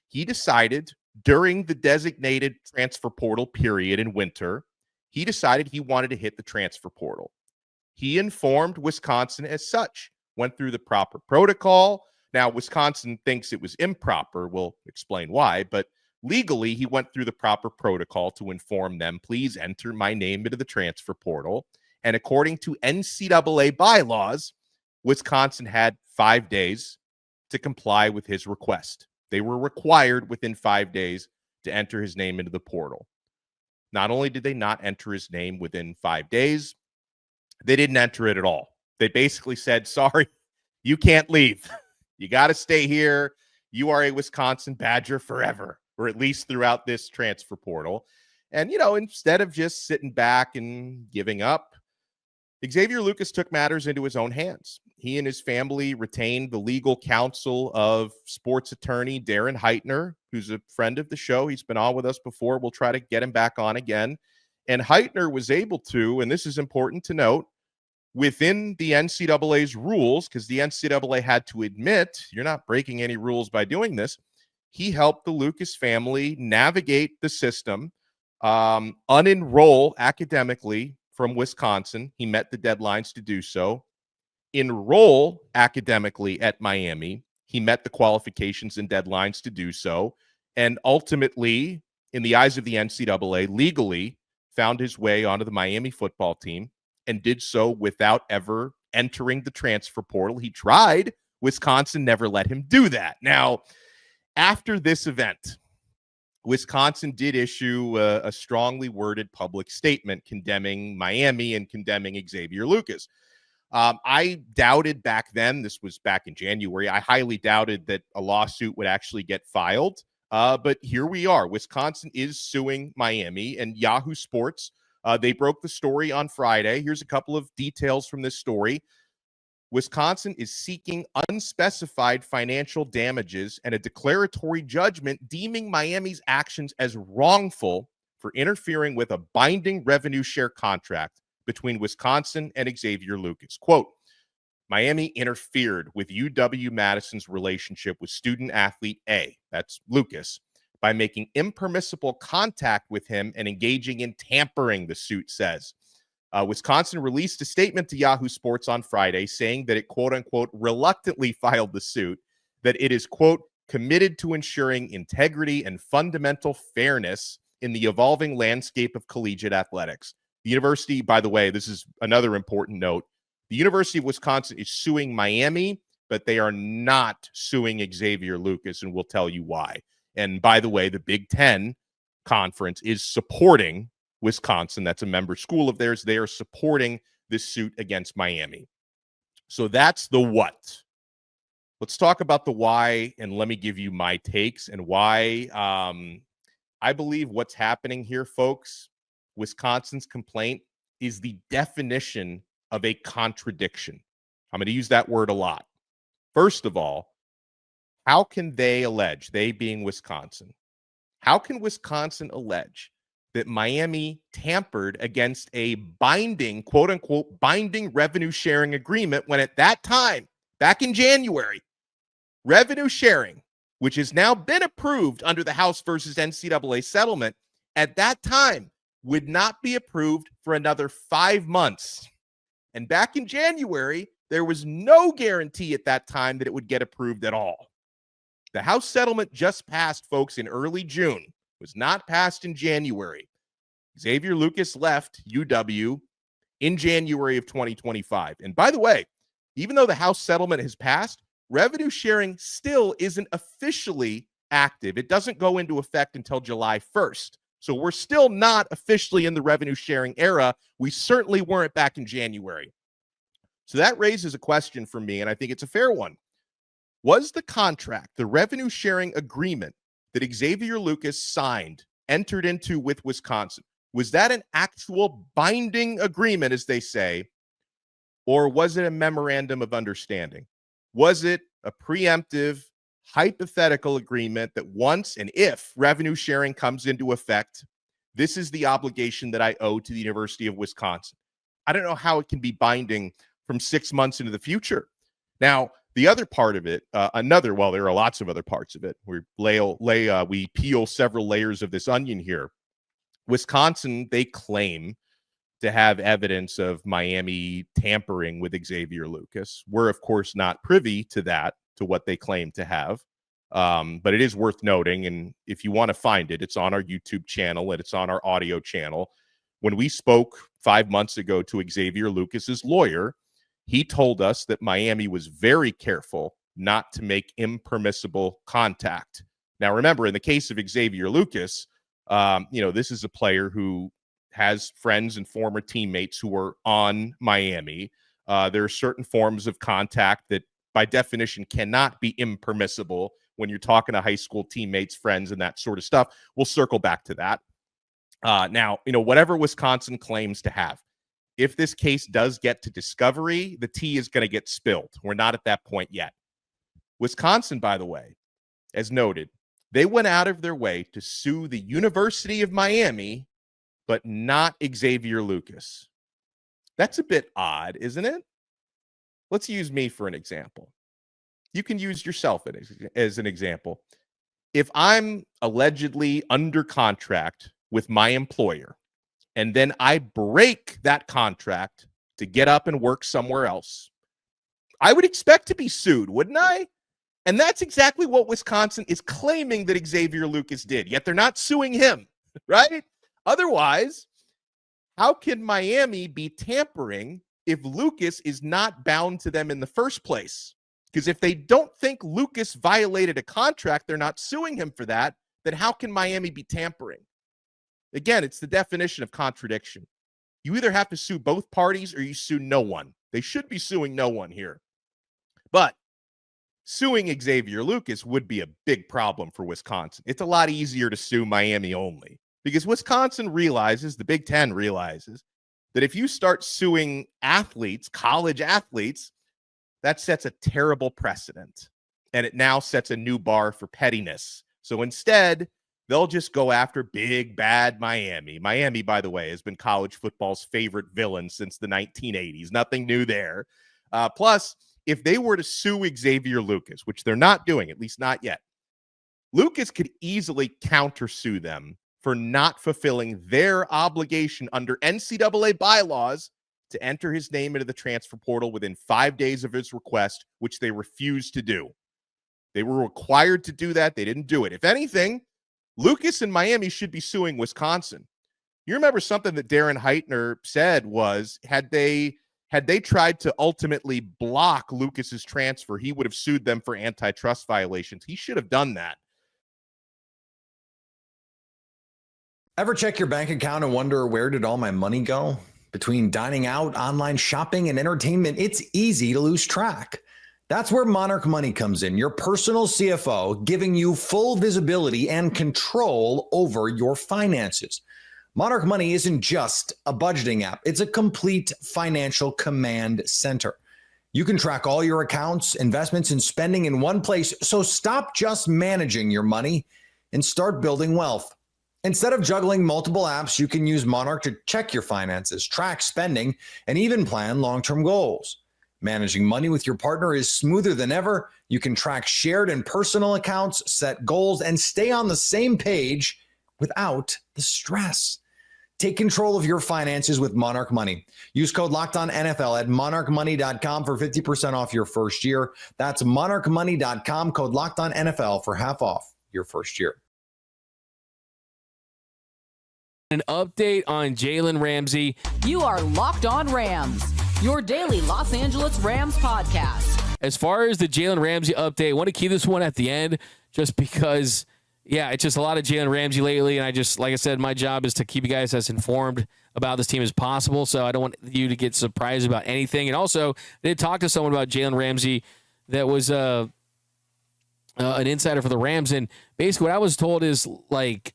he decided during the designated transfer portal period in winter, he decided he wanted to hit the transfer portal. He informed Wisconsin as such. Went through the proper protocol. Now, Wisconsin thinks it was improper. We'll explain why. But legally, he went through the proper protocol to inform them, please enter my name into the transfer portal. And according to NCAA bylaws, Wisconsin had 5 days to comply with his request. They were required within 5 days to enter his name into the portal. Not only did they not enter his name within 5 days, they didn't enter it at all. They basically said, sorry, you can't leave. You got to stay here. You are a Wisconsin Badger forever, or at least throughout this transfer portal. And, instead of just sitting back and giving up, Xavier Lucas took matters into his own hands. He and his family retained the legal counsel of sports attorney Darren Heitner, who's a friend of the show. He's been on with us before. We'll try to get him back on again. And Heitner was able to, and this is important to note, within the NCAA's rules, because the NCAA had to admit you're not breaking any rules by doing this, he helped the Lucas family navigate the system, unenroll academically from Wisconsin. He met the deadlines to do so. Enroll academically at Miami. He met the qualifications and deadlines to do so. And ultimately, in the eyes of the NCAA, legally found his way onto the Miami football team, and did so without ever entering the transfer portal. He tried. Wisconsin never let him do that. Now, after this event, Wisconsin did issue a strongly worded public statement condemning Miami and condemning Xavier Lucas. I doubted back then, this was back in January, I highly doubted that a lawsuit would actually get filed. But here we are. Wisconsin is suing Miami, and Yahoo Sports, they broke the story on Friday. Here's a couple of details from this story. Wisconsin is seeking unspecified financial damages and a declaratory judgment deeming Miami's actions as wrongful for interfering with a binding revenue share contract between Wisconsin and Xavier Lucas. Quote, Miami interfered with UW-Madison's relationship with student athlete A, that's Lucas, by making impermissible contact with him and engaging in tampering, the suit says. Wisconsin released a statement to Yahoo Sports on Friday saying that it, quote unquote, reluctantly filed the suit, that it is, quote, committed to ensuring integrity and fundamental fairness in the evolving landscape of collegiate athletics. The university, by the way, this is another important note. The University of Wisconsin is suing Miami, but they are not suing Xavier Lucas, and we'll tell you why. And by the way, the Big Ten Conference is supporting Wisconsin. That's a member school of theirs. They are supporting this suit against Miami. So that's the what. Let's talk about the why, and let me give you my takes and why I believe what's happening here, folks. Wisconsin's complaint is the definition of a contradiction. I'm going to use that word a lot. First of all, how can they allege, they being Wisconsin, how can Wisconsin allege that Miami tampered against a binding, quote unquote, binding revenue sharing agreement when at that time, back in January, revenue sharing, which has now been approved under the House versus NCAA settlement, at that time would not be approved for another 5 months. And back in January, there was no guarantee at that time that it would get approved at all. The House settlement just passed, folks, in early June. Was not passed in January. Xavier Lucas left UW in January of 2025. And by the way, even though the House settlement has passed, revenue sharing still isn't officially active. It doesn't go into effect until July 1st. So we're still not officially in the revenue sharing era. We certainly weren't back in January. So that raises a question for me, and I think it's a fair one. Was the contract, the revenue sharing agreement that Xavier Lucas signed, entered into with Wisconsin, was that an actual binding agreement, as they say, or was it a memorandum of understanding? Was it a preemptive, hypothetical agreement that once and if revenue sharing comes into effect, this is the obligation that I owe to the University of Wisconsin? I don't know how it can be binding from 6 months into the future. Now, the other part of it, there are lots of other parts of it. We peel several layers of this onion here. Wisconsin, they claim to have evidence of Miami tampering with Xavier Lucas. We're, of course, not privy to that, to what they claim to have. But it is worth noting, and if you want to find it, it's on our YouTube channel and it's on our audio channel. When we spoke 5 months ago to Xavier Lucas's lawyer, he told us that Miami was very careful not to make impermissible contact. Now, remember, in the case of Xavier Lucas, this is a player who has friends and former teammates who are on Miami. There are certain forms of contact that, by definition, cannot be impermissible when you're talking to high school teammates, friends, and that sort of stuff. We'll circle back to that. Now, whatever Wisconsin claims to have, if this case does get to discovery, the tea is going to get spilled. We're not at that point yet. Wisconsin, by the way, as noted, they went out of their way to sue the University of Miami, but not Xavier Lucas. That's a bit odd, isn't it? Let's use me for an example. You can use yourself as an example. If I'm allegedly under contract with my employer, and then I break that contract to get up and work somewhere else, I would expect to be sued, wouldn't I? And that's exactly what Wisconsin is claiming that Xavier Lucas did, yet they're not suing him, right? Otherwise, how can Miami be tampering if Lucas is not bound to them in the first place? Because if they don't think Lucas violated a contract, they're not suing him for that, then how can Miami be tampering? Again, it's the definition of contradiction. You either have to sue both parties or you sue no one. They should be suing no one here. But suing Xavier Lucas would be a big problem for Wisconsin. It's a lot easier to sue Miami only because Wisconsin realizes, the Big Ten realizes, that if you start suing athletes, college athletes, that sets a terrible precedent. And it now sets a new bar for pettiness. So instead, they'll just go after big, bad Miami. Miami, by the way, has been college football's favorite villain since the 1980s. Nothing new there. Plus, if they were to sue Xavier Lucas, which they're not doing, at least not yet, Lucas could easily countersue them for not fulfilling their obligation under NCAA bylaws to enter his name into the transfer portal within 5 days of his request, which they refused to do. They were required to do that. They didn't do it. If anything, Lucas and Miami should be suing Wisconsin. You remember something that Darren Heitner said was, had they tried to ultimately block Lucas's transfer, he would have sued them for antitrust violations. He should have done that. Ever check your bank account and wonder, where did all my money go? Between dining out, online shopping, and entertainment, it's easy to lose track. That's where Monarch Money comes in, your personal CFO, giving you full visibility and control over your finances. Monarch Money isn't just a budgeting app. It's a complete financial command center. You can track all your accounts, investments, and spending in one place. So stop just managing your money and start building wealth. Instead of juggling multiple apps, you can use Monarch to check your finances, track spending, and even plan long-term goals. Managing money with your partner is smoother than ever. You can track shared and personal accounts, set goals, and stay on the same page without the stress. Take control of your finances with Monarch Money. Use code LOCKEDONNFL at monarchmoney.com for 50% off your first year. That's monarchmoney.com, code LOCKEDONNFL for half off your first year. An update on Jalen Ramsey. You are Locked On Rams, your daily Los Angeles Rams podcast. As far as the Jalen Ramsey update, I want to keep this one at the end just because, it's just a lot of Jalen Ramsey lately. And I just, like I said, my job is to keep you guys as informed about this team as possible. So I don't want you to get surprised about anything. And also, I did talk to someone about Jalen Ramsey that was an insider for the Rams. And basically what I was told is, like,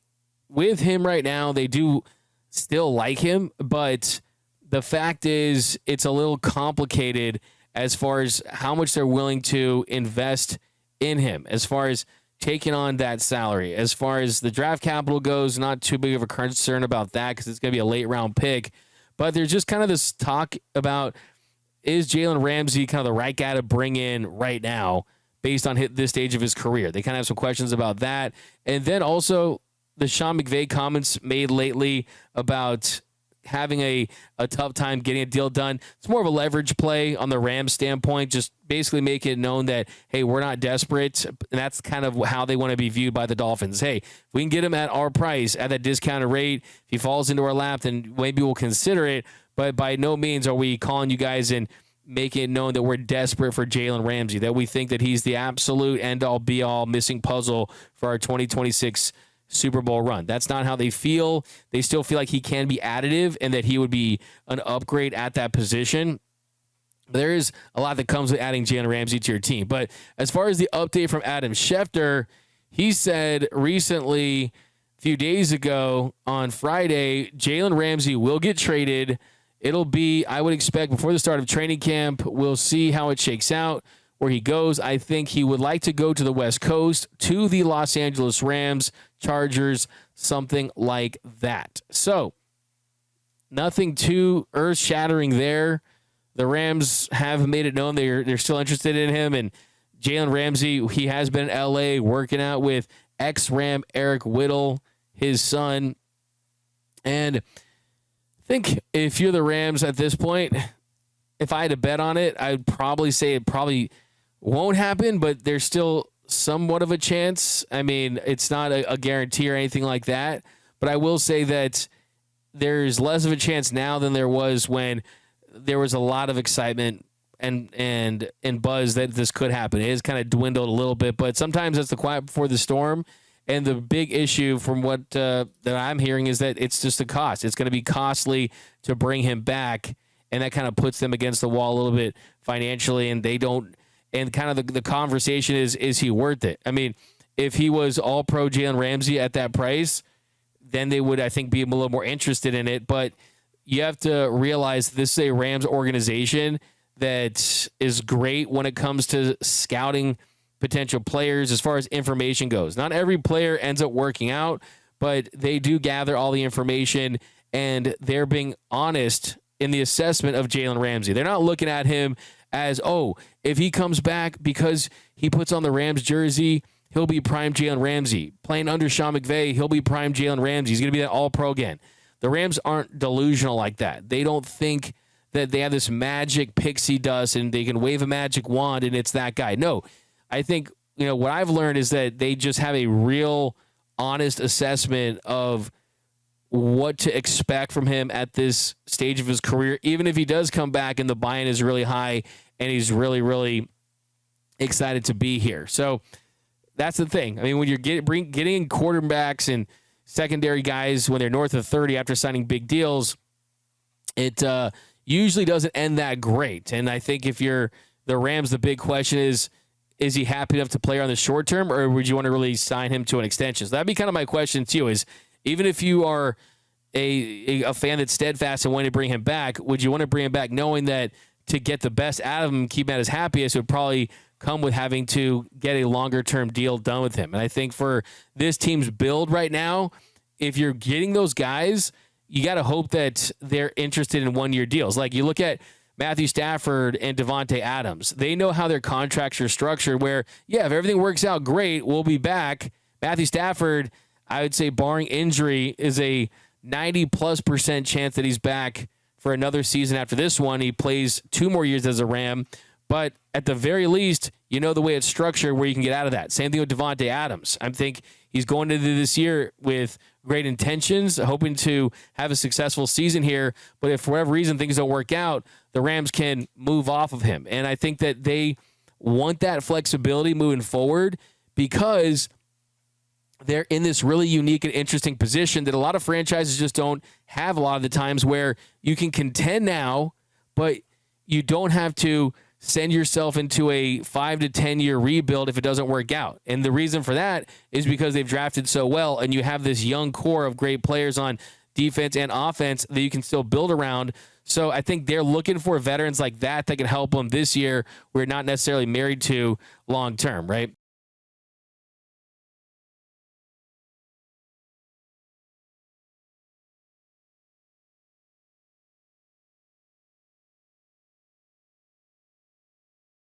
with him right now, they do still like him, but the fact is it's a little complicated as far as how much they're willing to invest in him, as far as taking on that salary. As far as the draft capital goes, not too big of a concern about that because it's going to be a late round pick. But there's just kind of this talk about, is Jalen Ramsey kind of the right guy to bring in right now based on this stage of his career? They kind of have some questions about that. And then also the Sean McVay comments made lately about having a tough time getting a deal done. It's more of a leverage play on the Rams standpoint, just basically make it known that, hey, we're not desperate. And that's kind of how they want to be viewed by the Dolphins. Hey, if we can get him at our price, at that discounted rate, if he falls into our lap, then maybe we'll consider it. But by no means are we calling you guys and making it known that we're desperate for Jalen Ramsey, that we think that he's the absolute end-all, be-all missing puzzle for our 2026 Super Bowl run. That's not how they feel. They still feel like he can be additive and that he would be an upgrade at that position. There is a lot that comes with adding Jalen Ramsey to your team. But as far as the update from Adam Schefter, he said recently, a few days ago on Friday, Jalen Ramsey will get traded. It'll be, I would expect, before the start of training camp. We'll see how it shakes out, where he goes. I think he would like to go to the West Coast, to the Los Angeles Rams, Chargers, something like that. So nothing too earth-shattering there. The Rams have made it known they're still interested in him. And Jalen Ramsey, he has been in L.A. working out with ex-Ram Eric Whittle, his son. And I think if you're the Rams at this point, if I had to bet on it, I'd probably say it probably won't happen, but there's still somewhat of a chance. I mean, it's not a guarantee or anything like that, but I will say that there's less of a chance now than there was when there was a lot of excitement and buzz that this could happen. It has kind of dwindled a little bit, but sometimes it's the quiet before the storm. And the big issue from what that I'm hearing is that it's just the cost. It's going to be costly to bring him back, and that kind of puts them against the wall a little bit financially, and they don't. And kind of the conversation is he worth it? I mean, if he was all pro Jalen Ramsey at that price, then they would, I think, be a little more interested in it. But you have to realize this is a Rams organization that is great when it comes to scouting potential players as far as information goes. Not every player ends up working out, but they do gather all the information, and they're being honest in the assessment of Jalen Ramsey. They're not looking at him as, oh, if he comes back because he puts on the Rams jersey, he'll be prime Jalen Ramsey. Playing under Sean McVay, he'll be prime Jalen Ramsey. He's going to be that all-pro again. The Rams aren't delusional like that. They don't think that they have this magic pixie dust and they can wave a magic wand and it's that guy. No, I think, what I've learned is that they just have a real honest assessment of what to expect from him at this stage of his career, even if he does come back and the buy-in is really high and he's really, really excited to be here. So that's the thing. I mean, when you're getting in quarterbacks and secondary guys when they're north of 30 after signing big deals, it usually doesn't end that great. And I think if you're the Rams, the big question is he happy enough to play on the short term, or would you want to really sign him to an extension? So that'd be kind of my question to you is, even if you are a fan that's steadfast and wanting to bring him back, would you want to bring him back knowing that to get the best out of him, keep him at his happiest, would probably come with having to get a longer-term deal done with him? And I think for this team's build right now, if you're getting those guys, you got to hope that they're interested in one-year deals. Like you look at Matthew Stafford and Devontae Adams. They know how their contracts are structured where, yeah, if everything works out great, we'll be back. Matthew Stafford, I would say barring injury, is a 90+% chance that he's back for another season after this one. He plays 2 more years as a Ram, but at the very least, the way it's structured where you can get out of that. Same thing with Devontae Adams. I think he's going into this year with great intentions, hoping to have a successful season here, but if for whatever reason things don't work out, the Rams can move off of him. And I think that they want that flexibility moving forward because they're in this really unique and interesting position that a lot of franchises just don't have a lot of the times, where you can contend now, but you don't have to send yourself into a 5 to 10 year rebuild if it doesn't work out. And the reason for that is because they've drafted so well, and you have this young core of great players on defense and offense that you can still build around. So I think they're looking for veterans like that can help them this year. We're not necessarily married to long term, right?